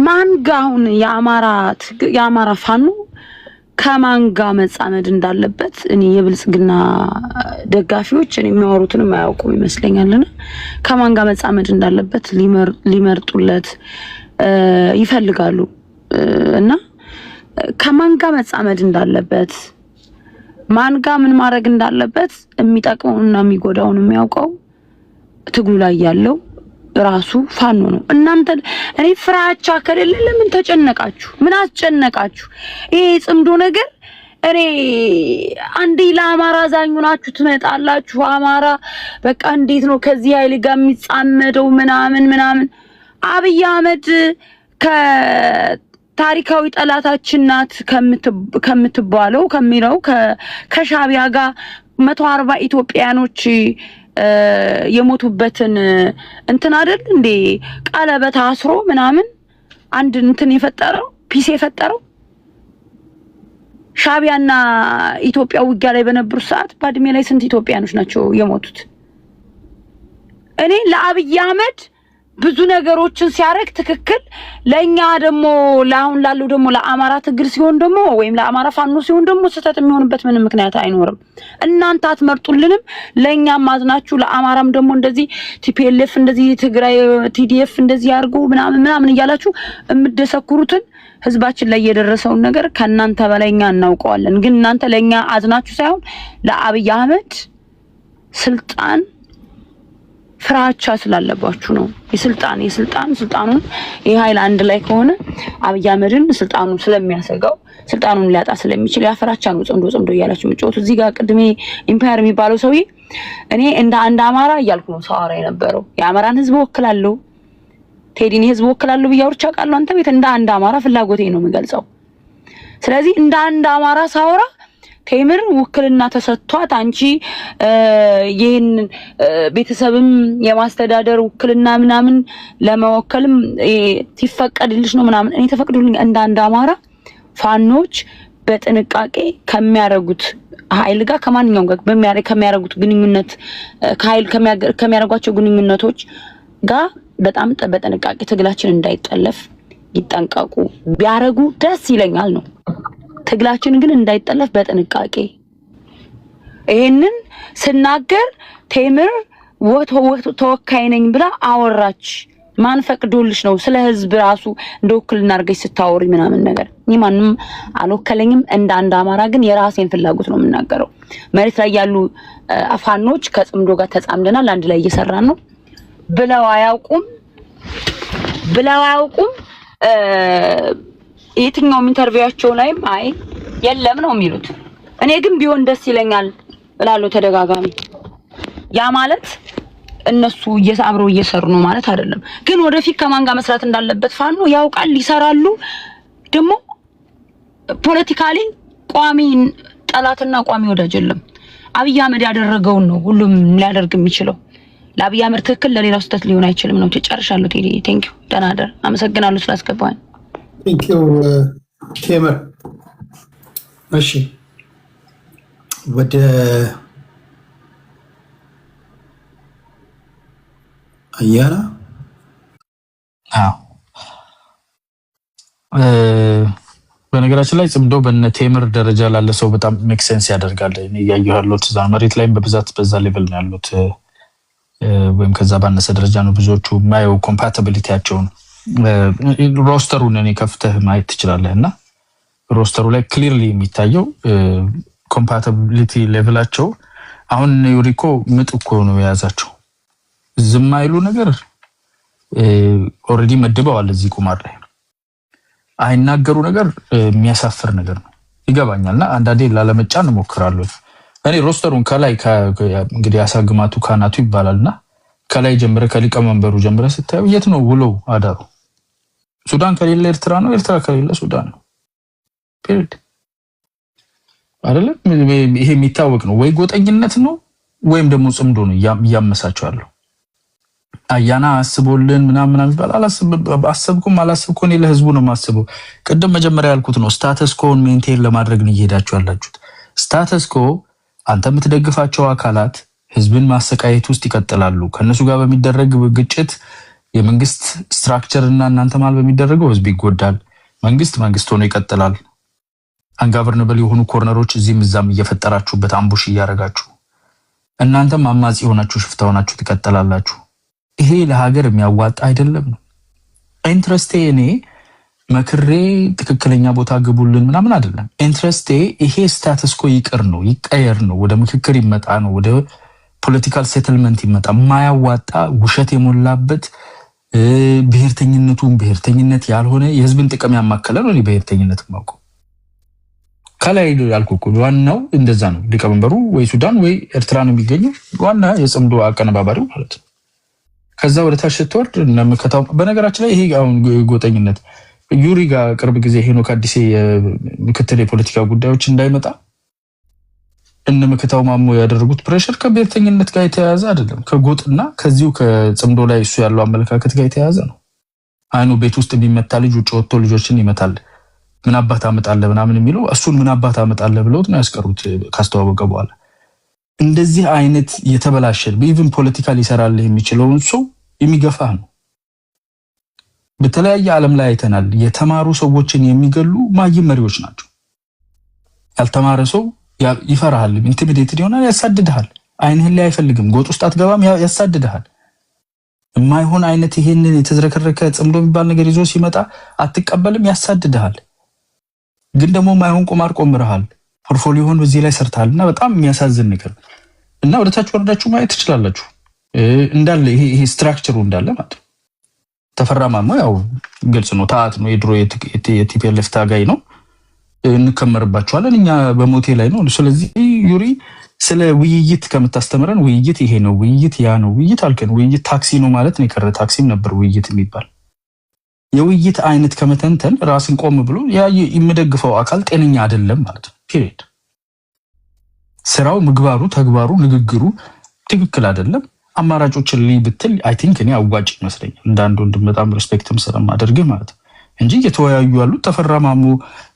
ማንጋውን የአማራ ፋኖ ከማንጋ መጻመድ እንዳለበት እኔ የብልጽግና ደጋፊዎች እኔ የሚያወሩትን የማያውቁም ይመስለኛልና ከማንጋ መጻመድ እንዳለበት ሊመርጡለት ይፈልጋሉ እና ከማንጋ መጻመድ እንዳለበት ማንጋ ምን ማድረግ እንዳለበት የሚጠቅመውና የሚጎዳውን የሚያውቀው ትግሉ ላይ ያለው ራሱ ፋኖ ነው። እናንተ እኔ ፍራቻ ከሌለ ለምን ተጨነቃችሁ? ምን አስጨነቃችሁ? ይሄ ጽምዶ ነገር እኔ አንዴ ለአማራ ዛኙ ናችሁ ትመጣላችሁ። አማራ በቃ እንዴት ነው ከዚህ ኃይል ጋር የሚጻመደው ምናምን። አብይ አህመድ ታሪካዊ ጠላታችን ናት ከምትባለው ከሚለው ከሻቢያ ጋር 140 ኢትዮጵያኖች የሞቱበትን እንትን አይደል እንዴ ቀለበት አስሮ ምናምን አንድ እንትን የፈጠረው ፒስ የፈጠረው ሻቢያና ኢትዮጵያ ውጊያ ላይ በነበሩ ሰዓት ባድሜ ላይ ስንት ኢትዮጵያኖች ናቸው የሞቱት? እኔ ለአብይ አህመድ ብዙ ነገሮችን ሲያረግ ትክክል ለኛ ደግሞ ለአሁን ላለው ደግሞ ለአማራ ትግል ሲሆን ደግሞ ወይም ለአማራ ፋኖ ሲሆን ደግሞ ስህተት የሚሆንበት ምንም ምክንያት አይኖርም። እናንተ አትመርጡልንም፣ ለኛም ማዝናችሁ ለአማራም ደግሞ እንደዚህ ቲፒኤልኤፍ እንደዚህ ትግራይ ቲዲኤፍ እንደዚህ ያርጉ ምናምን እያላችሁ እምደሰኩሩትን ህዝባችን ላይ የደረሰውን ነገር ከናንተ በላይኛ እናውቀዋለን። ግን እናንተ ለኛ አዝናችሁ ሳይሆን ለአብይ አህመድ ስልጣን ፍራቻ ስላለባችሁ ነው። ስልጣኑን የኃይል አንድ ላይ ከሆነ አብይ አህመድን ስልጣኑን ስለሚያሰጋው ስልጣኑን ሊያጣ ስለሚችል ያፈራቻ ነው ጽምዶ እያላችሁ ምጮት። እዚህ ጋር ቅድሜ ኢምፓየር የሚባለው ሰውዬ እኔ እንደ አንድ አማራ እያልኩ ነው ሳወራ የነበረው። የአማራን ህዝብ ወክላለሁ፣ ቴዲን ህዝብ ወክላለሁ ብያወርቻ ቃሉ አንተ ቤት እንደ አንድ አማራ ፍላጎቴ ነው የሚገልጸው። ስለዚህ እንደ አንድ አማራ ሳወራ ቴምር ውክልና ተሰጥቷት አንቺ ይሄን ቤተሰብም የማስተዳደር ውክልና ምናምን ለመወከልም ሲፈቀድልሽ ነው ምናምን እኔ ተፈቅዶልኝ እንደ አንድ አማራ ፋኖች በጥንቃቄ ከሚያረጉት ኃይል ጋር ከማንኛውም ጋር ከሚያረጉት ግንኙነት ከኃይል ከሚያረጓቸው ግንኙነቶች ጋር በጣም በጥንቃቄ ትግላችን እንዳይጠለፍ ይጠንቀቁ ቢያረጉ ደስ ይለኛል ነው። ትግላችን ግን እንዳይጠለፍ በጥንቃቄ ይሄንን ስናገር ቴምር ተወካይ ነኝ ብላ አወራች። ማን ፈቅዶልሽ ነው? ስለ ህዝብ ራሱ እንደወክልና አድርገሽ ስታወሪ ምናምን ነገር እኔ ማንንም አልወከለኝም። እንደ አንድ አማራ ግን የራሴን ፍላጎት ነው የምናገረው። መሬት ላይ ያሉ ፋኖች ከጽምዶ ጋር ተጻምደናል፣ አንድ ላይ እየሰራን ነው ብለው አያውቁም። የትኛውም ኢንተርቪዋቸው ላይም አይ የለም ነው የሚሉት። እኔ ግን ቢሆን ደስ ይለኛል እላለሁ ተደጋጋሚ። ያ ማለት እነሱ አብረው እየሰሩ ነው ማለት አይደለም። ግን ወደፊት ከማን ጋር መስራት እንዳለበት ፋኖ ያውቃል፣ ይሰራሉ። ደግሞ ፖለቲካሊ ቋሚ ጠላትና ቋሚ ወዳጅ የለም። አብይ አህመድ ያደረገውን ነው ሁሉም ሊያደርግ የሚችለው። ለአብይ አህመድ ትክክል ለሌላው ስህተት ሊሆን አይችልም ነው። ጨርሻለሁ። ቴዲ ቴንክ ዩ ደናደር አመሰግናለሁ ስላስገባኝ። ቴንክ ዩ ቴምር። እሺ ወደ አያና በነገራችን ላይ ጽምዶ በነ ቴምር ደረጃ ላለ ሰው በጣም ሜክ ሴንስ ያደርጋል። እኔ ያየሁ ያለሁት እዛ መሬት ላይም በብዛት በዛ ሌቭል ነው ያሉት፣ ወይም ከዛ ባነሰ ደረጃ ነው ብዙዎቹ ማየው ኮምፓቲቢሊቲያቸውን። ሮስተሩን እኔ ከፍተህ ማየት ትችላለህ እና ሮስተሩ ላይ ክሊርሊ የሚታየው ኮምፓቲቢሊቲ ሌቭላቸው አሁን ዩሪኮ ምጥ እኮ ነው የያዛቸው። ዝም አይሉ ነገር ኦሬዲ መድበዋል እዚህ ቁማር ላይ አይናገሩ ነገር የሚያሳፍር ነገር ነው። ይገባኛልና አንዳንዴ ላለመጫን እሞክራለሁ። እኔ ሮስተሩን ከላይ እንግዲህ ያሳግማቱ ካናቱ ይባላልና ከላይ ጀምረ ከሊቀመንበሩ ጀምረ ስታዩ የት ነው ውለው አዳሩ? ሱዳን ከሌለ ኤርትራ ነው፣ ኤርትራ ከሌለ ሱዳን ነው። ፒሪድ አይደለም። ይሄ የሚታወቅ ነው። ወይ ጎጠኝነት ነው ወይም ደግሞ ጽምዶ ነው እያመሳቸው ያለው። አያና አስቦልን ምናምን ይባላል። አሰብኩም አላሰብኩም እኔ ለህዝቡ ነው ማስበው። ቅድም መጀመሪያ ያልኩት ነው። ስታተስ ኮን ሜንቴን ለማድረግ ነው እየሄዳችሁ ያላችሁት። ስታተስ ኮ አንተ የምትደግፋቸው አካላት ህዝብን ማሰቃየት ውስጥ ይቀጥላሉ። ከነሱ ጋር በሚደረግ ግጭት የመንግስት ስትራክቸር እና እናንተ ማለት በሚደረገው ህዝብ ይጎዳል። መንግስት ሆኖ ይቀጥላል። አንጋቨርነብል የሆኑ ኮርነሮች እዚህም እዛም እየፈጠራችሁበት አምቡሽ እያረጋችሁ እናንተም አማጺ ሆናችሁ ሽፍታ ሆናችሁ ትቀጥላላችሁ። ይሄ ለሀገር የሚያዋጣ አይደለም ነው ኢንትረስቴ። እኔ መክሬ ትክክለኛ ቦታ ግቡልን ምናምን አይደለም ኢንትረስቴ። ይሄ ስታተስ ኮ ይቅር ነው ይቀየር ነው፣ ወደ ምክክር ይመጣ ነው፣ ወደ ፖለቲካል ሴትልመንት ይመጣ። ማያዋጣ ውሸት የሞላበት ብሔርተኝነት ያልሆነ የህዝብን ጥቅም ያማከለ ነው። እኔ ብሔርተኝነት ማውቀው ከላይ ያልኩት ዋናው እንደዛ ነው። ሊቀመንበሩ ወይ ሱዳን ወይ ኤርትራ ነው የሚገኘው፣ ዋና የጽምዶ አቀነባባሪው ማለት ነው። ከዛ ወደ ታች ስትወርድ እነመከታው። በነገራችን ላይ ይሄ አሁን ጎጠኝነት ዩሪ ጋር ቅርብ ጊዜ ሄኖክ አዲስ ምክትል የፖለቲካ ጉዳዮች እንዳይመጣ እነ ምክታው ማሞ ያደረጉት ፕሬሸር ከብሔርተኝነት ጋር የተያያዘ አይደለም፣ ከጎጥና ከዚሁ ከጽምዶ ላይ እሱ ያለው አመለካከት ጋር የተያያዘ ነው። አይኑ ቤት ውስጥ የሚመታ ልጅ ውጭ ወጥቶ ልጆችን ይመታል፣ ምን አባት አመጣለህ ምናምን የሚለው እሱን ምን አባት አመጣለህ ብለውት ነው ያስቀሩት ካስተዋወቀ በኋላ። እንደዚህ አይነት የተበላሸ ኢቭን ፖለቲካሊ ይሰራል የሚችለውን ሰው የሚገፋ ነው። በተለያየ ዓለም ላይ አይተናል። የተማሩ ሰዎችን የሚገሉ ማይም መሪዎች ናቸው። ያልተማረ ሰው ይፈራሃል፣ ኢንቲሚዴትድ ይሆናል፣ ያሳድድሃል። አይንህን ላይ አይፈልግም፣ ጎጥ ውስጥ አትገባም፣ ያሳድድሃል። የማይሆን አይነት ይሄንን የተዝረከረከ ጽምዶ የሚባል ነገር ይዞ ሲመጣ አትቀበልም፣ ያሳድድሃል። ግን ደግሞ ማይሆን ቁማር ቆምረሃል፣ ፖርትፎሊዮን በዚህ ላይ ሰርተሃልና በጣም የሚያሳዝን ነገር እና ወደታች ወርዳችሁ ማየት ትችላላችሁ። እንዳለ ይሄ ስትራክቸሩ እንዳለ ማለት ነው። ተፈራ ማሞ ያው ግልጽ ነው፣ ታአት ነው፣ የድሮ የቲፒኤልኤፍ ታጋይ ነው። እንከመርባቸዋለን እኛ በሞቴ ላይ ነው። ስለዚህ ዩሪ ስለ ውይይት ከምታስተምረን ውይይት ይሄ ነው፣ ውይይት ያ ነው፣ ውይይት አልከን። ውይይት ታክሲ ነው ማለት ነው። የቀረ ታክሲም ነበር ውይይት የሚባል። የውይይት አይነት ከመተንተን ራስን ቆም ብሎ ያ የሚደግፈው አካል ጤነኛ አይደለም ማለት ነው። ፒሪድ። ስራው፣ ምግባሩ፣ ተግባሩ፣ ንግግሩ ትክክል አይደለም። አማራጮችን ላይ ብትል አይ ቲንክ እኔ አዋጭ ይመስለኛል። እንዳንዱ በጣም ሪስፔክትም ስለማደርግ ማለት ነው እንጂ እየተወያዩ ያሉት ተፈራ ማሞ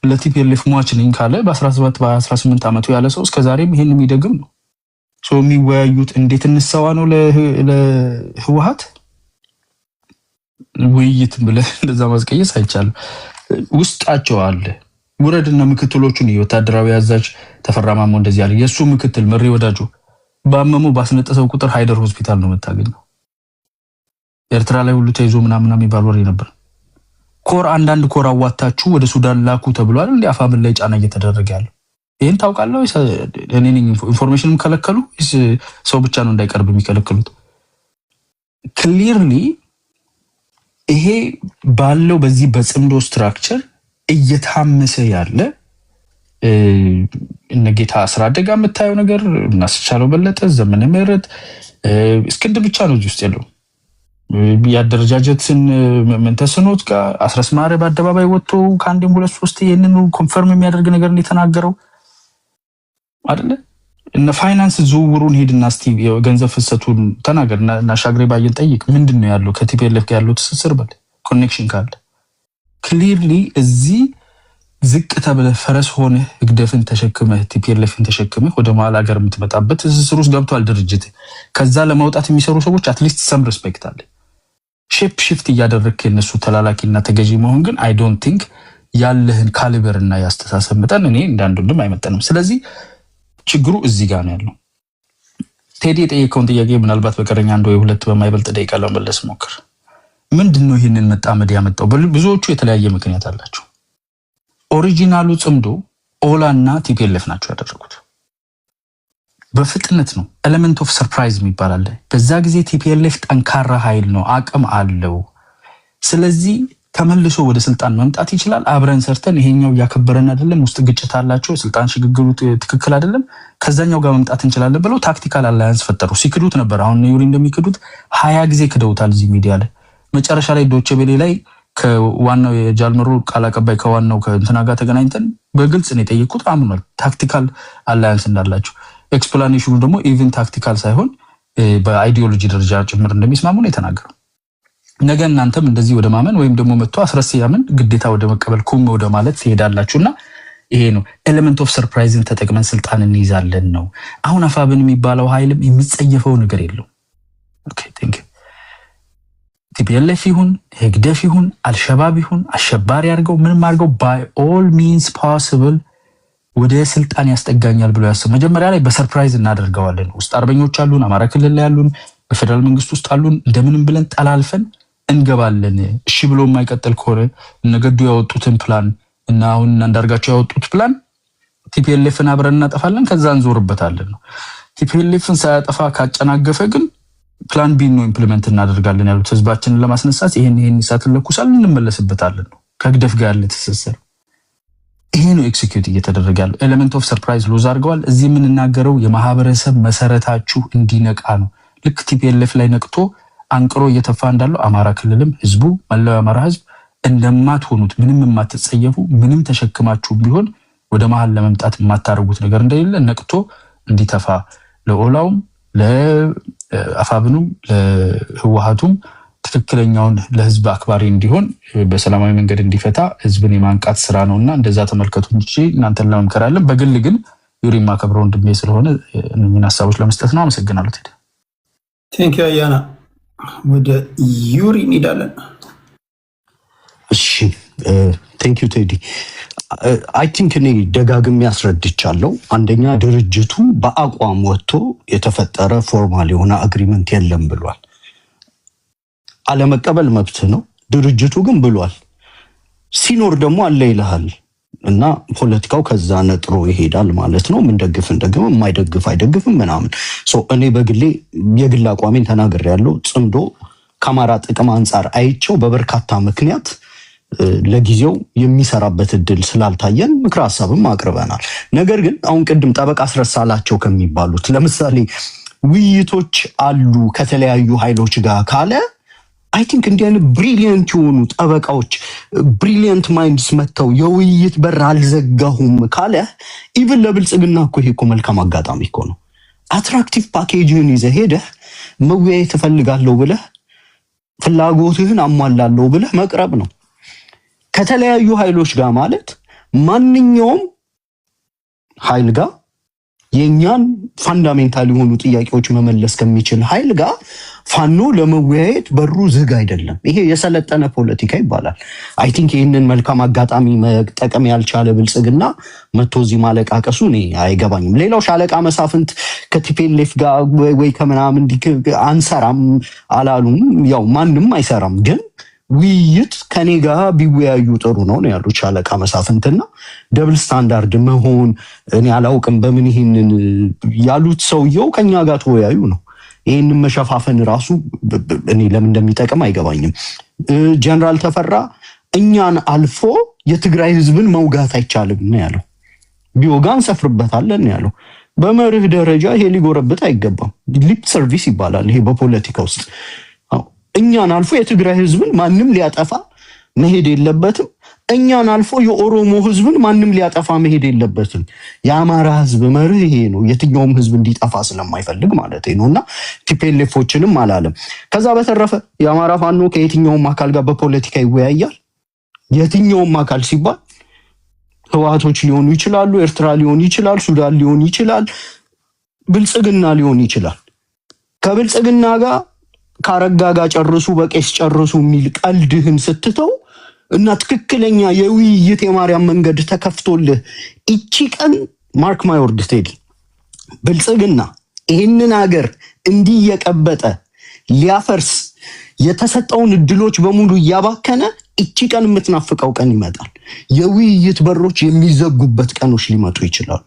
ለቲፒኤልኤፍ ሟች ነኝ ካለ በ17 በ18 ዓመቱ ያለ ሰው እስከዛሬም ይሄን የሚደግም ነው። ሶ የሚወያዩት እንዴት እንሰዋ ነው ለህወሓት ውይይት ብለህ እንደዛ ማስቀየስ አይቻልም። ውስጣቸው አለ። ውረድና ምክትሎቹን የወታደራዊ አዛዥ ተፈራ ማሞ እንደዚህ ያለ የሱ ምክትል መሪ ወዳጆ ባመሙ ባስነጠሰው ቁጥር ሃይደር ሆስፒታል ነው የምታገኘው። ኤርትራ ላይ ሁሉ ተይዞ ምናምን የሚባል ወሬ ነበር። ኮር አንዳንድ ኮር አዋታችሁ ወደ ሱዳን ላኩ ተብሏል። እንዴ አፋምን ላይ ጫና እየተደረገ ያለው ይሄን ታውቃለህ ወይስ እኔ ነኝ ኢንፎርሜሽንም ከለከሉ? ሰው ብቻ ነው እንዳይቀርብ የሚከለክሉት? ክሊርሊ ይሄ ባለው በዚህ በጽምዶ ስትራክቸር እየታመሰ ያለ እነጌታ አስራደጋ የምታየው ነገር እናስቻለው በለጠ፣ ዘመነ ምህረት፣ እስክንድር ብቻ ነው እዚህ ውስጥ ያለው። ያደረጃጀትን መንተስኖት ጋር አስረስማረ በአደባባይ ወጥቶ ከአንድም ሁለት ሶስት ይሄንን ኮንፈርም የሚያደርግ ነገር እንደተናገረው አይደለ? እነ ፋይናንስ ዝውውሩን ሄድና እስቲ ገንዘብ ፍሰቱን ተናገርና እና ሻግሬ ባየን ጠይቅ። ምንድነው ያለው ከቲፒኤልኤፍ ጋር ያለው ትስስር በል ኮኔክሽን ካለ ክሊርሊ እዚህ ዝቅ ተብለ ፈረስ ሆነ እግደፍን ተሸክመ ቲፒኤልኤፍን ተሸክመ ወደ መሀል ሀገር የምትመጣበት ትስስር ውስጥ ገብቷል ድርጅት። ከዛ ለማውጣት የሚሰሩ ሰዎች አትሊስት ሰም ሪስፔክት አለ። ሼፕ ሽፍት እያደረግክ የነሱ ተላላኪና ተገዢ መሆን ግን አይ ዶንት ቲንክ ያለህን ካሊበር እና ያስተሳሰብ መጠን እኔ እንዳንዱም አይመጠንም። ስለዚህ ችግሩ እዚህ ጋር ነው ያለው። ቴዲ የጠየቀውን ጥያቄ ምናልባት በቀረኛ አንድ ወይ ሁለት በማይበልጥ ደቂቃ ለመመለስ ሞክር። ምንድነው ይህንን መጣመድ ያመጣው? ብዙዎቹ የተለያየ ምክንያት አላቸው። ኦሪጂናሉ ጽምዶ ኦላና ቲፒኤልኤፍ ናቸው ያደረጉት። በፍጥነት ነው። ኤሌመንት ኦፍ ሰርፕራይዝ የሚባል አለ። በዛ ጊዜ ቲፒኤልኤፍ ጠንካራ ኃይል ነው፣ አቅም አለው። ስለዚህ ተመልሶ ወደ ስልጣን መምጣት ይችላል። አብረን ሰርተን ይሄኛው እያከበረን አይደለም፣ ውስጥ ግጭት አላቸው፣ ስልጣን ሽግግሩ ትክክል አይደለም፣ ከዛኛው ጋር መምጣት እንችላለን ብለው ታክቲካል አላያንስ ፈጠሩ። ሲክዱት ነበር። አሁን ዩሪ እንደሚክዱት 20 ጊዜ ክደውታል እዚህ ሚዲያ ላይ። መጨረሻ ላይ ዶቼ ቬለ ላይ ከዋናው የጃልመሮ ቃል አቀባይ ከዋናው ከእንትና ጋር ተገናኝተን በግልጽ ነው የጠየቁት። አምኗል ታክቲካል አላያንስ እንዳላቸው። ኤክስፕላኔሽኑ ደግሞ ኢቭን ታክቲካል ሳይሆን በአይዲዮሎጂ ደረጃ ጭምር እንደሚስማሙ ነው የተናገረው። ነገ እናንተም እንደዚህ ወደ ማመን ወይም ደግሞ መጥቶ አስረስ ያምን ግዴታ ወደ መቀበል ኩም ወደ ማለት ትሄዳላችሁና ይሄ ነው ኤሌመንት ኦፍ ሰርፕራይዝን ተጠቅመን ስልጣን እንይዛለን ነው። አሁን አፋብን የሚባለው ኃይልም የሚጸየፈው ነገር የለው። ኦኬ ቴንክ ዩ። ቲፒኤልኤፍ ይሁን ህግደፍ ይሁን አልሸባብ ይሁን አሸባሪ አድርገው ምንም አድርገው ባይ ኦል ሚንስ ፖሲብል ወደ ስልጣን ያስጠጋኛል ብሎ ያስብ። መጀመሪያ ላይ በሰርፕራይዝ እናደርገዋለን። ውስጥ አርበኞች አሉን፣ አማራ ክልል ላይ ያሉን፣ በፌደራል መንግስት ውስጥ አሉን። እንደምንም ብለን ጠላልፈን እንገባለን። እሺ ብሎ የማይቀጥል ከሆነ እነገዱ ያወጡትን ፕላን እና አሁን አንዳርጋቸው ያወጡት ፕላን ቲፒኤልኤፍን አብረን እናጠፋለን፣ ከዛ እንዞርበታለን ነው። ቲፒኤልኤፍን ሳያጠፋ ካጨናገፈ ግን ፕላን ቢ ነው ኢምፕሊመንት እናደርጋለን ያሉት። ህዝባችንን ለማስነሳት ይሄን እሳትን ለኩሳለን እንመለስበታለን ነው። ከግደፍ ጋር ያለ ትስስር ይሄ ነው ኤክሲኪዩት እየተደረገ ያለው። ኤሌመንት ኦፍ ሰርፕራይዝ ሉዝ አድርገዋል። እዚህ የምንናገረው የማህበረሰብ መሰረታችሁ እንዲነቃ ነው። ልክ ቲፒኤልኤፍ ላይ ነቅቶ አንቅሮ እየተፋ እንዳለው አማራ ክልልም ህዝቡ መላው አማራ ህዝብ እንደማትሆኑት ምንም የማትጸየፉ ምንም ተሸክማችሁ ቢሆን ወደ መሃል ለመምጣት የማታረጉት ነገር እንደሌለ ነቅቶ እንዲተፋ ለኦላውም ለአፋብኑም ለህወሓቱም ትክክለኛውን ለህዝብ አክባሪ እንዲሆን በሰላማዊ መንገድ እንዲፈታ ህዝብን የማንቃት ስራ ነውና እንደዛ ተመልከቱ እንጂ እናንተን ለመምከራለን። በግል ግን ዩሪ ማከብረው ወንድሜ ስለሆነ እነኚህን ሀሳቦች ለመስጠት ነው። አመሰግናለሁ። ቴንክ ዩ አያና። ወደ ዩሪ እንሄዳለን። እሺ ቴንክ ዩ ቴዲ። አይ ቲንክ እኔ ደጋግሜ ያስረድቻለሁ። አንደኛ ድርጅቱ በአቋም ወጥቶ የተፈጠረ ፎርማል የሆነ አግሪመንት የለም ብሏል። አለመቀበል መብት ነው። ድርጅቱ ግን ብሏል። ሲኖር ደግሞ አለ ይልሃል እና ፖለቲካው ከዛ ነጥሮ ይሄዳል ማለት ነው። ምን ደግፍ እንደግም የማይደግፍ አይደግፍም ምናምን። እኔ በግሌ የግል አቋሜን ተናግሬያለሁ። ጽምዶ ከአማራ ጥቅም አንጻር አይቸው በበርካታ ምክንያት ለጊዜው የሚሰራበት እድል ስላልታየን ምክረ ሀሳብም አቅርበናል። ነገር ግን አሁን ቅድም ጠበቃ አስረሳላቸው ከሚባሉት ለምሳሌ ውይይቶች አሉ ከተለያዩ ኃይሎች ጋር ካለ አይ ቲንክ እንዲህ አይነት ብሪሊየንት የሆኑ ጠበቃዎች ብሪሊየንት ማይንድስ መጥተው የውይይት በር አልዘጋሁም ካለ ኢቭን ለብልጽግና እኮ ይሄ እኮ መልካም አጋጣሚ እኮ ነው። አትራክቲቭ ፓኬጅን ይዘህ ሄደህ መወያየት እፈልጋለሁ ብለህ ፍላጎትህን አሟላለሁ ብለህ መቅረብ ነው። ከተለያዩ ኃይሎች ጋር ማለት ማንኛውም ኃይል ጋር የኛን ፋንዳሜንታል የሆኑ ጥያቄዎች መመለስ ከሚችል ኃይል ጋር ፋኖ ለመወያየት በሩ ዝግ አይደለም። ይሄ የሰለጠነ ፖለቲካ ይባላል። አይ ቲንክ ይህንን መልካም አጋጣሚ መጠቀም ያልቻለ ብልጽግና መቶ እዚህ ማለቃቀሱ እኔ አይገባኝም። ሌላው ሻለቃ መሳፍንት ከቲፒኤልኤፍ ጋር ወይ ከምናምን አንሰራም አላሉም። ያው ማንም አይሰራም፣ ግን ውይይት ከኔ ጋር ቢወያዩ ጥሩ ነው ያሉት ሻለቃ መሳፍንትና ደብል ስታንዳርድ መሆን እኔ አላውቅም በምን ይሄንን ያሉት ሰውየው ከኛ ጋር ተወያዩ ነው። ይሄንን መሸፋፈን ራሱ እኔ ለምን እንደሚጠቅም አይገባኝም። ጀነራል ተፈራ እኛን አልፎ የትግራይ ህዝብን መውጋት አይቻልም ነው ያለው። ቢወጋን ሰፍርበታለን ነው ያለው። በመርህ ደረጃ ይሄ ሊጎረብጥ አይገባም። ሊፕ ሰርቪስ ይባላል ይሄ በፖለቲካ ውስጥ። እኛን አልፎ የትግራይ ህዝብን ማንም ሊያጠፋ መሄድ የለበትም። እኛን አልፎ የኦሮሞ ህዝብን ማንም ሊያጠፋ መሄድ የለበትም። የአማራ ህዝብ መርህ ይሄ ነው። የትኛውም ህዝብ እንዲጠፋ ስለማይፈልግ ማለት ነውና ቲፒኤልኤፎችንም አላለም። ከዛ በተረፈ የአማራ ፋኖ ከየትኛውም አካል ጋር በፖለቲካ ይወያያል። የትኛውም አካል ሲባል ህወሓቶች ሊሆኑ ይችላሉ፣ ኤርትራ ሊሆን ይችላል፣ ሱዳን ሊሆን ይችላል፣ ብልጽግና ሊሆን ይችላል። ከብልጽግና ጋር ካረጋ ጋር ጨርሱ በቄስ ጨርሱ የሚል ቀልድህን ስትተው እና ትክክለኛ የውይይት የማርያም መንገድ ተከፍቶልህ እቺ ቀን ማርክ ማይ ወርድ ቴዲ ብልጽግና ይህንን ሀገር እንዲህ የቀበጠ ሊያፈርስ የተሰጠውን እድሎች በሙሉ እያባከነ እቺ ቀን የምትናፍቀው ቀን ይመጣል። የውይይት በሮች የሚዘጉበት ቀኖች ሊመጡ ይችላሉ።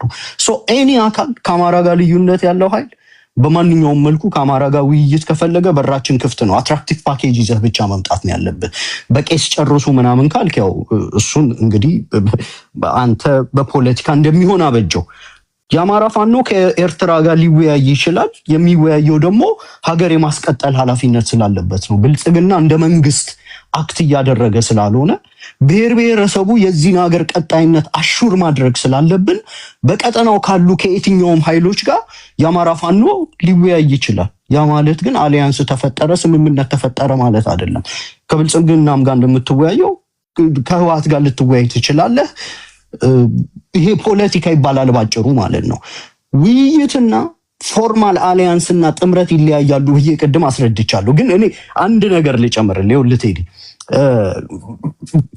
ኤኒ አካል ከአማራ ጋር ልዩነት ያለው ኃይል በማንኛውም መልኩ ከአማራ ጋር ውይይት ከፈለገ በራችን ክፍት ነው። አትራክቲቭ ፓኬጅ ይዘህ ብቻ መምጣት ነው ያለብህ። በቄስ ጨርሱ ምናምን ካልክ ያው እሱን እንግዲህ አንተ በፖለቲካ እንደሚሆን አበጀው። የአማራ ፋኖ ከኤርትራ ጋር ሊወያይ ይችላል። የሚወያየው ደግሞ ሀገር የማስቀጠል ኃላፊነት ስላለበት ነው። ብልጽግና እንደ መንግስት አክት እያደረገ ስላልሆነ ብሔር ብሔረሰቡ የዚህን ሀገር ቀጣይነት አሹር ማድረግ ስላለብን በቀጠናው ካሉ ከየትኛውም ኃይሎች ጋር የአማራ ፋኖ ሊወያይ ይችላል። ያ ማለት ግን አሊያንስ ተፈጠረ፣ ስምምነት ተፈጠረ ማለት አይደለም። ከብልጽግናም ጋር እንደምትወያየው ከህወሓት ጋር ልትወያይ ትችላለህ። ይሄ ፖለቲካ ይባላል ባጭሩ ማለት ነው። ውይይትና ፎርማል አሊያንስና ጥምረት ይለያያሉ ብዬ ቅድም አስረድቻለሁ። ግን እኔ አንድ ነገር ልጨምርልህ። ይኸውልህ ቴዲ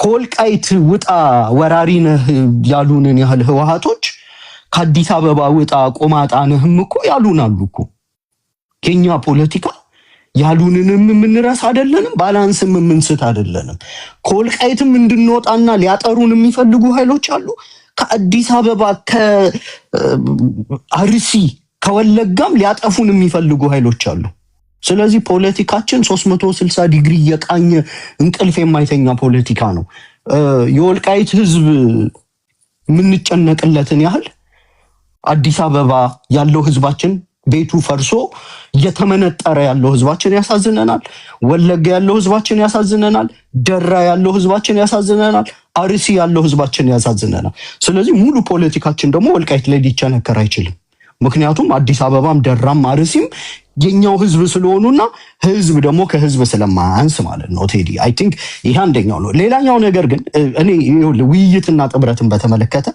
ከወልቃይት ውጣ ወራሪ ነህ ያሉንን ያህል ህወሓቶች ከአዲስ አበባ ውጣ ቆማጣ ነህም እኮ ያሉናሉ እኮ። የኛ ፖለቲካ ያሉንንም የምንረሳ አይደለንም፣ ባላንስም የምንስት አይደለንም። ከወልቃይትም እንድንወጣና ሊያጠሩን የሚፈልጉ ኃይሎች አሉ። ከአዲስ አበባ ከአርሲ ከወለጋም ሊያጠፉን የሚፈልጉ ኃይሎች አሉ። ስለዚህ ፖለቲካችን 360 ዲግሪ የቃኘ እንቅልፍ የማይተኛ ፖለቲካ ነው። የወልቃይት ህዝብ የምንጨነቅለትን ያህል አዲስ አበባ ያለው ህዝባችን ቤቱ ፈርሶ እየተመነጠረ ያለው ህዝባችን ያሳዝነናል። ወለጋ ያለው ህዝባችን ያሳዝነናል። ደራ ያለው ህዝባችን ያሳዝነናል። አርሲ ያለው ህዝባችን ያሳዝነናል። ስለዚህ ሙሉ ፖለቲካችን ደግሞ ወልቃይት ላይ ሊቸነከር አይችልም። ምክንያቱም አዲስ አበባም ደራም አርሲም የኛው ህዝብ ስለሆኑና ህዝብ ደግሞ ከህዝብ ስለማያንስ ማለት ነው። ቴዲ አይ ቲንክ ይሄ አንደኛው ነው። ሌላኛው ነገር ግን እኔ ውይይትና ጥምረትን በተመለከተ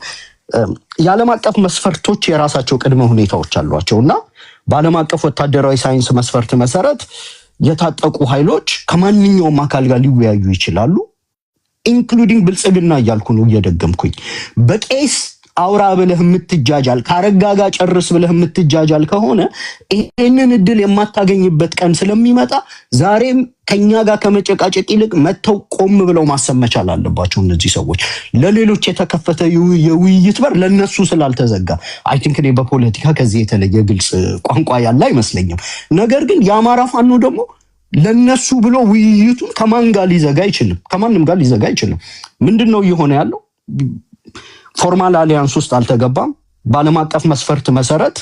የዓለም አቀፍ መስፈርቶች የራሳቸው ቅድመ ሁኔታዎች አሏቸውና በዓለም አቀፍ ወታደራዊ ሳይንስ መስፈርት መሰረት የታጠቁ ኃይሎች ከማንኛውም አካል ጋር ሊወያዩ ይችላሉ። ኢንክሉዲንግ ብልጽግና እያልኩ ነው እየደገምኩኝ። በቄስ አውራ ብለህ የምትጃጃል ካረጋ ጋር ጨርስ ብለህ የምትጃጃል ከሆነ ይሄንን እድል የማታገኝበት ቀን ስለሚመጣ ዛሬም ከኛ ጋር ከመጨቃጨቅ ይልቅ መተው ቆም ብለው ማሰብ መቻል አለባቸው። እነዚህ ሰዎች ለሌሎች የተከፈተ የውይይት በር ለነሱ ስላልተዘጋ አይ ቲንክ እኔ በፖለቲካ ከዚህ የተለየ ግልጽ ቋንቋ ያለ አይመስለኝም። ነገር ግን የአማራ ፋኖ ደግሞ ለነሱ ብሎ ውይይቱን ከማን ጋር ሊዘጋ አይችልም፣ ከማንም ጋር ሊዘጋ አይችልም። ምንድነው እየሆነ ያለው? ፎርማል አሊያንስ ውስጥ አልተገባም። በዓለም አቀፍ መስፈርት መሰረት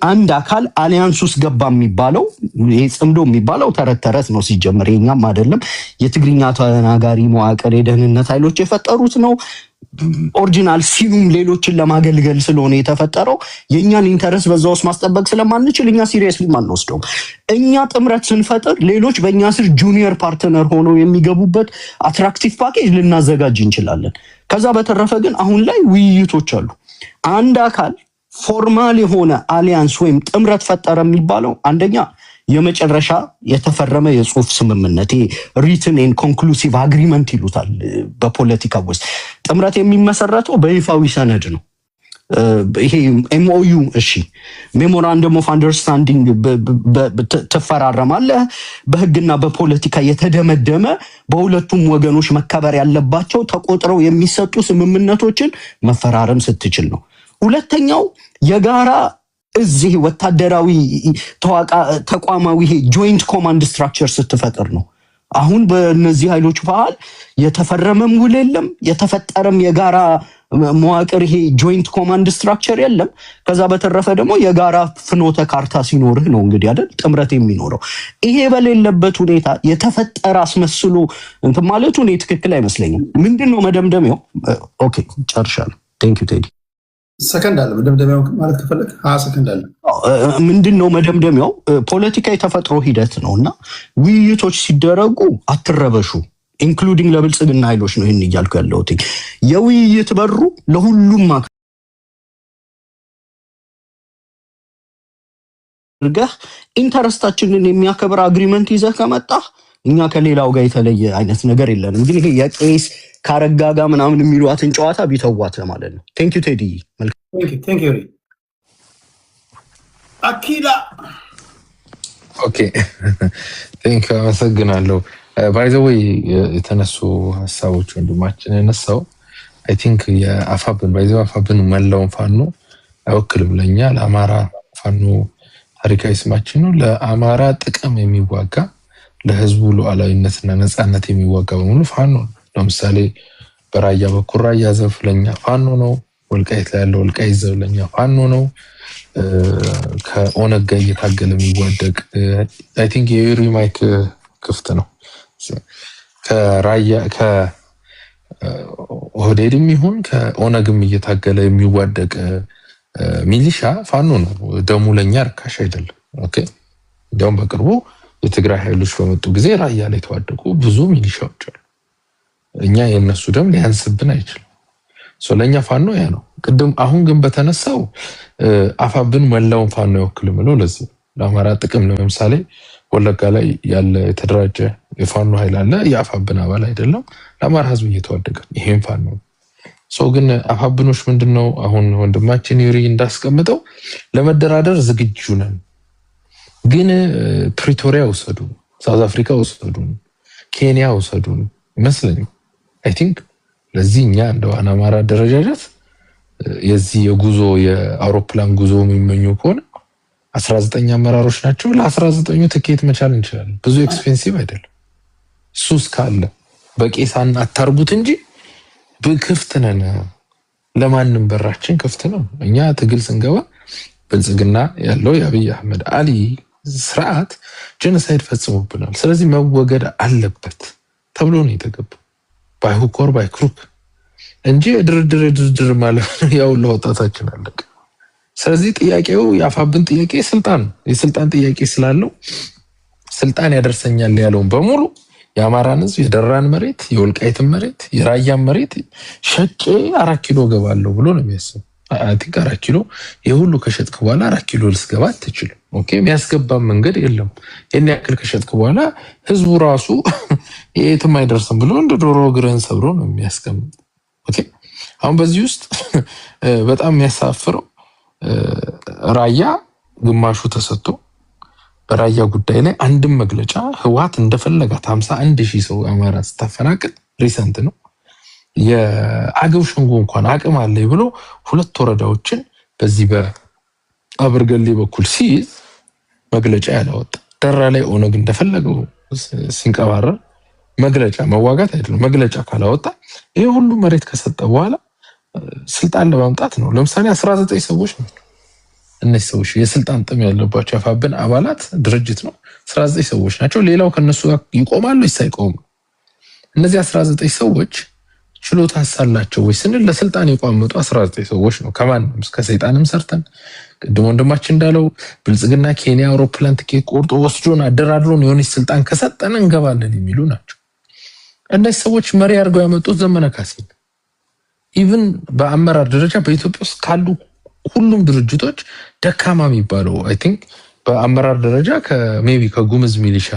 አንድ አካል አሊያንስ ውስጥ ገባ የሚባለው ይሄ ጽምዶ የሚባለው ተረት ነው ሲጀምር፣ የኛም አይደለም። የትግርኛ ተናጋሪ መዋቅር የደህንነት ኃይሎች የፈጠሩት ነው። ኦሪጂናል ሲኑም ሌሎችን ለማገልገል ስለሆነ የተፈጠረው የኛን ኢንተረስት በዛ ውስጥ ማስጠበቅ ስለማንችል እኛ ሲሪየስሊ ማንወስደው። እኛ ጥምረት ስንፈጥር ሌሎች በእኛ ስር ጁኒየር ፓርትነር ሆነው የሚገቡበት አትራክቲቭ ፓኬጅ ልናዘጋጅ እንችላለን። ከዛ በተረፈ ግን አሁን ላይ ውይይቶች አሉ። አንድ አካል ፎርማል የሆነ አሊያንስ ወይም ጥምረት ፈጠረ የሚባለው አንደኛ የመጨረሻ የተፈረመ የጽሁፍ ስምምነት ሪትን ኤንድ ኮንክሉሲቭ አግሪመንት ይሉታል በፖለቲካ ውስጥ። ጥምረት የሚመሰረተው በይፋዊ ሰነድ ነው። ይሄ ኤምኦዩ እሺ፣ ሜሞራንደም ኦፍ አንደርስታንዲንግ ትፈራረማለህ። በህግና በፖለቲካ የተደመደመ በሁለቱም ወገኖች መከበር ያለባቸው ተቆጥረው የሚሰጡ ስምምነቶችን መፈራረም ስትችል ነው። ሁለተኛው የጋራ እዚህ ወታደራዊ ተቋማዊ ይሄ ጆይንት ኮማንድ ስትራክቸር ስትፈጥር ነው። አሁን በእነዚህ ኃይሎች መሃል የተፈረመም ውል የለም፣ የተፈጠረም የጋራ መዋቅር ይሄ ጆይንት ኮማንድ ስትራክቸር የለም። ከዛ በተረፈ ደግሞ የጋራ ፍኖተ ካርታ ሲኖርህ ነው እንግዲህ አይደል ጥምረት የሚኖረው። ይሄ በሌለበት ሁኔታ የተፈጠረ አስመስሎ እንትን ማለቱ እኔ ትክክል አይመስለኝም። ምንድነው መደምደሚያው? ኦኬ ጨርሻለሁ። ቴንክ ዩ ቴዲ። ሰከንድ አለ መደምደሚያው ማለት ከፈለግ 20 ሰከንድ አለ። ምንድነው መደምደሚያው? ፖለቲካ የተፈጥሮ ሂደት ነውና ውይይቶች ሲደረጉ አትረበሹ። ኢንክሉዲንግ ለብልጽግና ኃይሎች ነው ይሄን እያልኩ ያለሁት። የውይይት በሩ ለሁሉም አድርገህ ኢንተረስታችንን የሚያከብር አግሪመንት ይዘህ ከመጣህ እኛ ከሌላው ጋር የተለየ አይነት ነገር የለንም። ግን ይሄ የቄስ ካረጋ ጋር ምናምን የሚሏትን ጨዋታ ቢተዋት ማለት ነው። ቴንክ ዩ ቴዲ። ቴንክ ዩ አኪላ። ኦኬ ቴንክ ዩ አመሰግናለሁ። ባይ ዘ ወይ የተነሱ ሀሳቦች ወንድማችን ያነሳው አይ ቲንክ የአፋብን ባይ ዘ ወይ አፋብን መላውን ፋኖ አይወክልም። ለኛ ለአማራ ፋኖ ታሪካዊ ስማችን ነው። ለአማራ ጥቅም የሚዋጋ ለህዝቡ ሉዓላዊነትና ነፃነት የሚዋጋ በሙሉ ፋኖ ነው። ለምሳሌ በራያ በኩል ራያ ዘብ ለኛ ፋኖ ነው። ወልቃይት ላይ ያለው ወልቃይት ዘብ ለኛ ፋኖ ነው። ከኦነግ ጋር እየታገለ የሚዋደቅ አይ ቲንክ የዩሪ ማይክ ክፍት ነው። ከራያ ከኦህዴድም ይሁን ከኦነግም እየታገለ የሚዋደቅ ሚሊሻ ፋኖ ነው። ደሙ ለኛ ርካሽ አይደለም። ኦኬ እንደውም በቅርቡ የትግራይ ኃይሎች በመጡ ጊዜ ራያ ላይ ተዋደቁ ብዙ ሚሊሻዎች አሉ። እኛ የነሱ ደም ሊያንስብን አይችልም። ለኛ ፋኖ ያ ነው። ቅድም አሁን ግን በተነሳው አፋብን መላውን ፋኖ ይወክልም ነው። ለዚህ ለአማራ ጥቅም ለምሳሌ ወለጋ ላይ ያለ የተደራጀ የፋኖ ኃይል አለ። የአፋብን አባል አይደለም። ለአማራ ህዝብ እየተዋደቀ ይሄን ፋኖ ግን አፋብኖች ምንድነው አሁን ወንድማችን ዩሪ እንዳስቀምጠው ለመደራደር ዝግጁ ነን፣ ግን ፕሪቶሪያ ወሰዱ፣ ሳውዝ አፍሪካ ወሰዱ፣ ኬንያ ወሰዱ ይመስለኛል። አይ ቲንክ ለዚህ እኛ እንደው አማራ ደረጃጀት የዚህ የጉዞ የአውሮፕላን ጉዞ የሚመኙ ከሆነ 19 አመራሮች ናቸው። ለ19ኙ ትኬት መቻል እንችላለን። ብዙ ኤክስፔንሲቭ አይደለም። ሱስ ካለ በቄሳን አታርጉት እንጂ በክፍት ነን። ለማንም በራችን ክፍት ነው። እኛ ትግል ስንገባ ብልጽግና ያለው የአብይ አህመድ አሊ ስርዓት ጄኖሳይድ ፈጽሞብናል፣ ስለዚህ መወገድ አለበት ተብሎ ነው የተገባው። ባይሁክ ኦር ባይክሩክ እንጂ ድርድር ማለት ያው ለወጣታችን አለቀ። ስለዚህ ጥያቄው የአፋብን ጥያቄ ስልጣን ነው። የስልጣን ጥያቄ ስላለው ስልጣን ያደርሰኛል ያለውን በሙሉ የአማራን ህዝብ የደራን መሬት፣ የወልቃይትን መሬት፣ የራያን መሬት ሸጬ 4 ኪሎ ገባለሁ ብሎ ነው የሚያስበው። አይ ቲንክ 4 ኪሎ የሁሉ ከሸጥክ በኋላ 4 ኪሎ ልስገባ አትችልም። ኦኬ የሚያስገባ መንገድ የለም። የኔ ያክል ከሸጥክ በኋላ ህዝቡ ራሱ የትም አይደርስም ብሎ እንደ ዶሮ እግርህን ሰብሮ ነው የሚያስቀምጥ። ኦኬ አሁን በዚህ ውስጥ በጣም የሚያሳፍረው ራያ ግማሹ ተሰጥቶ በራያ ጉዳይ ላይ አንድም መግለጫ ህወሓት እንደፈለጋት 51,000 ሰው አማራ ስታፈናቅል ሪሰንት ነው። የአገው ሸንጎ እንኳን አቅም አለኝ ብሎ 2 ወረዳዎችን በዚህ በአበርገሌ በኩል ሲይዝ መግለጫ ያላወጣ፣ ደራ ላይ ኦነግ እንደፈለገው ሲንቀባረር መግለጫ መዋጋት አይደለም መግለጫ ካላወጣ ይሄ ሁሉ መሬት ከሰጠ በኋላ ስልጣን ለማምጣት ነው። ለምሳሌ 19 ሰዎች ነው እነዚህ ሰዎች የስልጣን ጥም ያለባቸው የአፋብን አባላት ድርጅት ነው 19 ሰዎች ናቸው። ሌላው ከነሱ ጋር ይቆማሉ ይሳይቆሙ። እነዚህ 19 ሰዎች ችሎታ አሳላቸው ወይ ስንል ለስልጣን የቋመጡ 19 ሰዎች ነው። ከማንም እስከ ሰይጣንም ሰርተን ቅድም ወንድማችን እንዳለው ብልጽግና ኬንያ አውሮፕላን ትኬት ቆርጦ ወስዶን አደራድሮን የሆነች ስልጣን ከሰጠን እንገባለን የሚሉ ናቸው። እነዚህ ሰዎች መሪ አድርገው ያመጡት ዘመነ ካሴ ኢቭን በአመራር ደረጃ በኢትዮጵያ ውስጥ ካሉ ሁሉም ድርጅቶች ደካማ የሚባለው አይ ቲንክ በአመራር ደረጃ ከሜቢ ከጉምዝ ሚሊሻ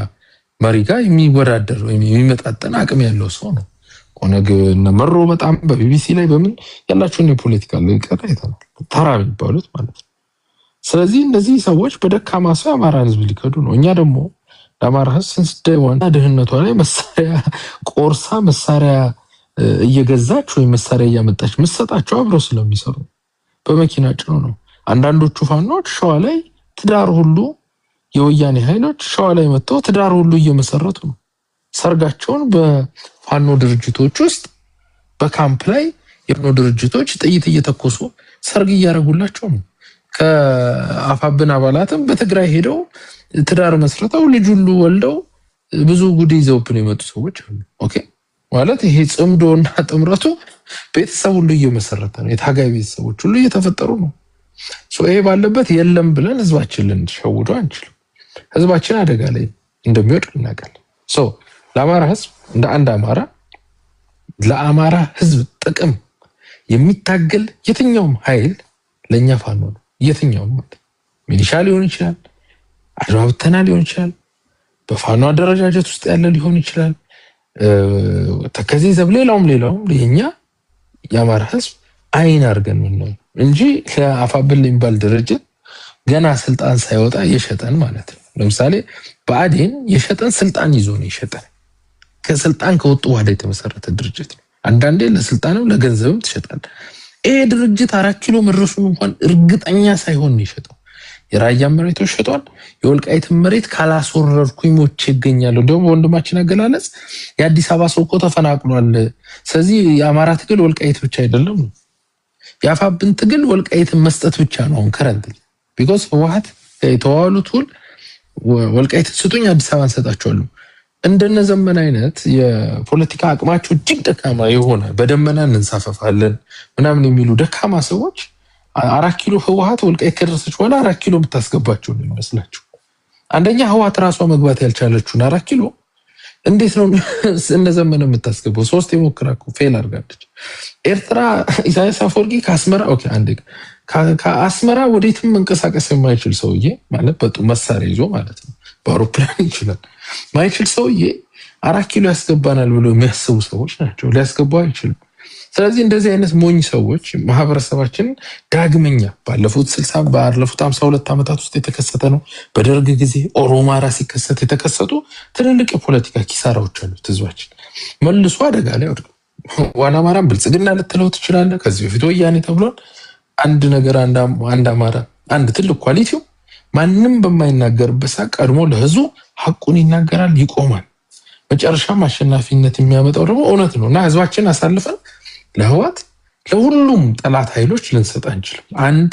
መሪ ጋር የሚወዳደር ወይም የሚመጣጠን አቅም ያለው ሰው ነው። ኦነግ መሮ በጣም በቢቢሲ ላይ በምን ያላቸውን የፖለቲካል ልቀት አይተናል፣ ተራ የሚባሉት ማለት ነው። ስለዚህ እነዚህ ሰዎች በደካማ ሰው የአማራን ህዝብ ሊከዱ ነው። እኛ ደግሞ ለአማራ ህዝብ ስንስደዋና ድህነቷ ላይ መሳሪያ ቆርሳ መሳሪያ እየገዛች ወይም መሳሪያ እያመጣች መሰጣቸው አብረው ስለሚሰሩ በመኪና ጭነው ነው። አንዳንዶቹ ፋኖች ሸዋ ላይ ትዳር ሁሉ የወያኔ ኃይሎች ሸዋ ላይ መጥተው ትዳር ሁሉ እየመሰረቱ ነው። ሰርጋቸውን በፋኖ ድርጅቶች ውስጥ በካምፕ ላይ የፋኖ ድርጅቶች ጥይት እየተኮሱ ሰርግ እያደረጉላቸው ነው። ከአፋብን አባላትም በትግራይ ሄደው ትዳር መስርተው ልጅ ሁሉ ወልደው ብዙ ጉድ ይዘውብን የመጡ ሰዎች አሉ። ኦኬ ማለት ይሄ ጽምዶና ጥምረቱ ቤተሰብ ሁሉ እየመሰረተ ነው። የታጋይ ቤተሰቦች ሁሉ እየተፈጠሩ ነው። ይሄ ባለበት የለም ብለን ህዝባችን ልንሸውደው አንችልም። ህዝባችን አደጋ ላይ እንደሚወድቅ እናውቃለን። ለአማራ ህዝብ እንደ አንድ አማራ ለአማራ ህዝብ ጥቅም የሚታገል የትኛውም ኃይል ለእኛ ፋኖ ነው። የትኛውም ማለት ሚሊሻ ሊሆን ይችላል፣ አድማ ብተና ሊሆን ይችላል፣ በፋኖ አደረጃጀት ውስጥ ያለ ሊሆን ይችላል፣ ተከዜ ዘብ ሌላውም የኛ የአማራ ህዝብ አይን አድርገን ነው እንጂ ከአፋብን የሚባል ድርጅት ገና ስልጣን ሳይወጣ የሸጠን ማለት ነው። ለምሳሌ ብአዴን የሸጠን ስልጣን ይዞ ነው የሸጠን። ከስልጣን ከወጡ በኋላ የተመሰረተ ድርጅት ነው። አንዳንዴ ለስልጣንም ለገንዘብም ትሸጣል። ይሄ ድርጅት 4 ኪሎ መድረሱን እንኳን እርግጠኛ ሳይሆን ነው የሸጠው። የራያ መሬቶች ሸጧል። የወልቃይትን መሬት ካላስወረርኩኝ ሞቼ ይገኛለሁ። ደግሞ ወንድማችን አገላለጽ የአዲስ አበባ ሰው እኮ ተፈናቅሏል። ስለዚህ የአማራ ትግል ወልቃይት ብቻ አይደለም፣ የአፋብን ትግል ወልቃይትን መስጠት ብቻ ነው አሁን ከረንት። ቢኮዝ ህወሓት የተዋሉት ሁሉ ወልቃይትን ስጡኝ አዲስ አበባ እንሰጣቸዋለሁ። እንደነ ዘመን አይነት የፖለቲካ አቅማቸው እጅግ ደካማ የሆነ በደመና እንንሳፈፋለን ምናምን የሚሉ ደካማ ሰዎች 4 ኪሎ ህወሓት ወልቃይት ከደረሰች በኋላ 4 ኪሎ የምታስገባቸው ነው የሚመስላችሁ። አንደኛ ህወሓት ራሷ መግባት ያልቻለችውን 4 ኪሎ እንዴት ነው እነ ዘመን የምታስገባው? 3 የሞክራ እኮ ፌል አድርጋለች። ኤርትራ ኢሳያስ አፈወርቂ ከአስመራ ከአስመራ ወዴትም መንቀሳቀስ የማይችል ሰውዬ ማለት በጡ መሳሪያ ይዞ ማለት ነው በአውሮፕላን ይችላል ማይችል ሰውዬ 4 ኪሎ ያስገባናል ብሎ የሚያስቡ ሰዎች ናቸው። ሊያስገቡ አይችልም። ስለዚህ እንደዚህ አይነት ሞኝ ሰዎች ማህበረሰባችን ዳግመኛ ባለፉት 52 ዓመታት ውስጥ የተከሰተ ነው። በደርግ ጊዜ ኦሮማራ ሲከሰት የተከሰቱ ትልልቅ የፖለቲካ ኪሳራዎች አሉት። ህዝባችን መልሶ አደጋ ላይ ወድቆ ዋና አማራን ብልጽግና ልትለው ትችላለህ። ከዚህ በፊት ወያኔ ተብሏል። አንድ ነገር አንድ አማራ አንድ ትልቅ ኳሊቲው ማንም በማይናገርበት ሰዓት ቀድሞ ለህዝቡ ሐቁን ይናገራል፣ ይቆማል። መጨረሻም አሸናፊነት የሚያመጣው ደግሞ እውነት ነው እና ህዝባችን አሳልፈን ለህወሓት ለሁሉም ጠላት ኃይሎች ልንሰጥ አንችልም። አንድ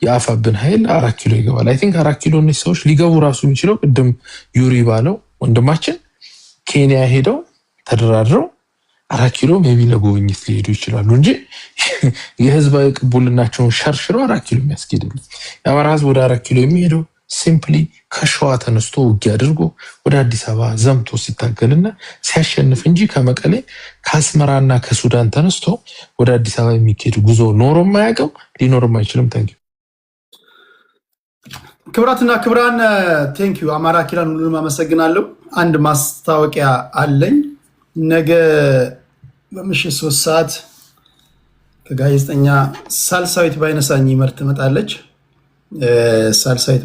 የአፋብን ኃይል 4 ኪሎ ይገባል። አይ ቲንክ 4 ኪሎ እነዚህ ሰዎች ሊገቡ ራሱ የሚችለው ቅድም ዩሪ ባለው ወንድማችን ኬንያ ሄደው ተደራድረው 4 ኪሎ ሜቢ ለጉብኝት ሊሄዱ ይችላሉ እንጂ የህዝባዊ ቅቡልናቸውን ሸርሽረው 4 ኪሎ የሚያስኬድልን የአማራ ህዝብ ወደ 4 ኪሎ የሚሄደው ሲምፕሊ ከሸዋ ተነስቶ ውጊያ አድርጎ ወደ አዲስ አበባ ዘምቶ ሲታገልና ሲያሸንፍ እንጂ ከመቀሌ ከአስመራና ከሱዳን ተነስቶ ወደ አዲስ አበባ የሚሄድ ጉዞ ኖሮም አያውቅም፣ ሊኖርም አይችልም። ታንኪዩ ክብራትና ክብራን፣ ቴንኪዩ አማራ ኪራን ሁሉንም አመሰግናለሁ። አንድ ማስታወቂያ አለኝ። ነገ በምሽት 3 ሰዓት ከጋዜጠኛ ሳልሳዊት ባይነሳኝ ይመር ትመጣለች። ሳልሳዊት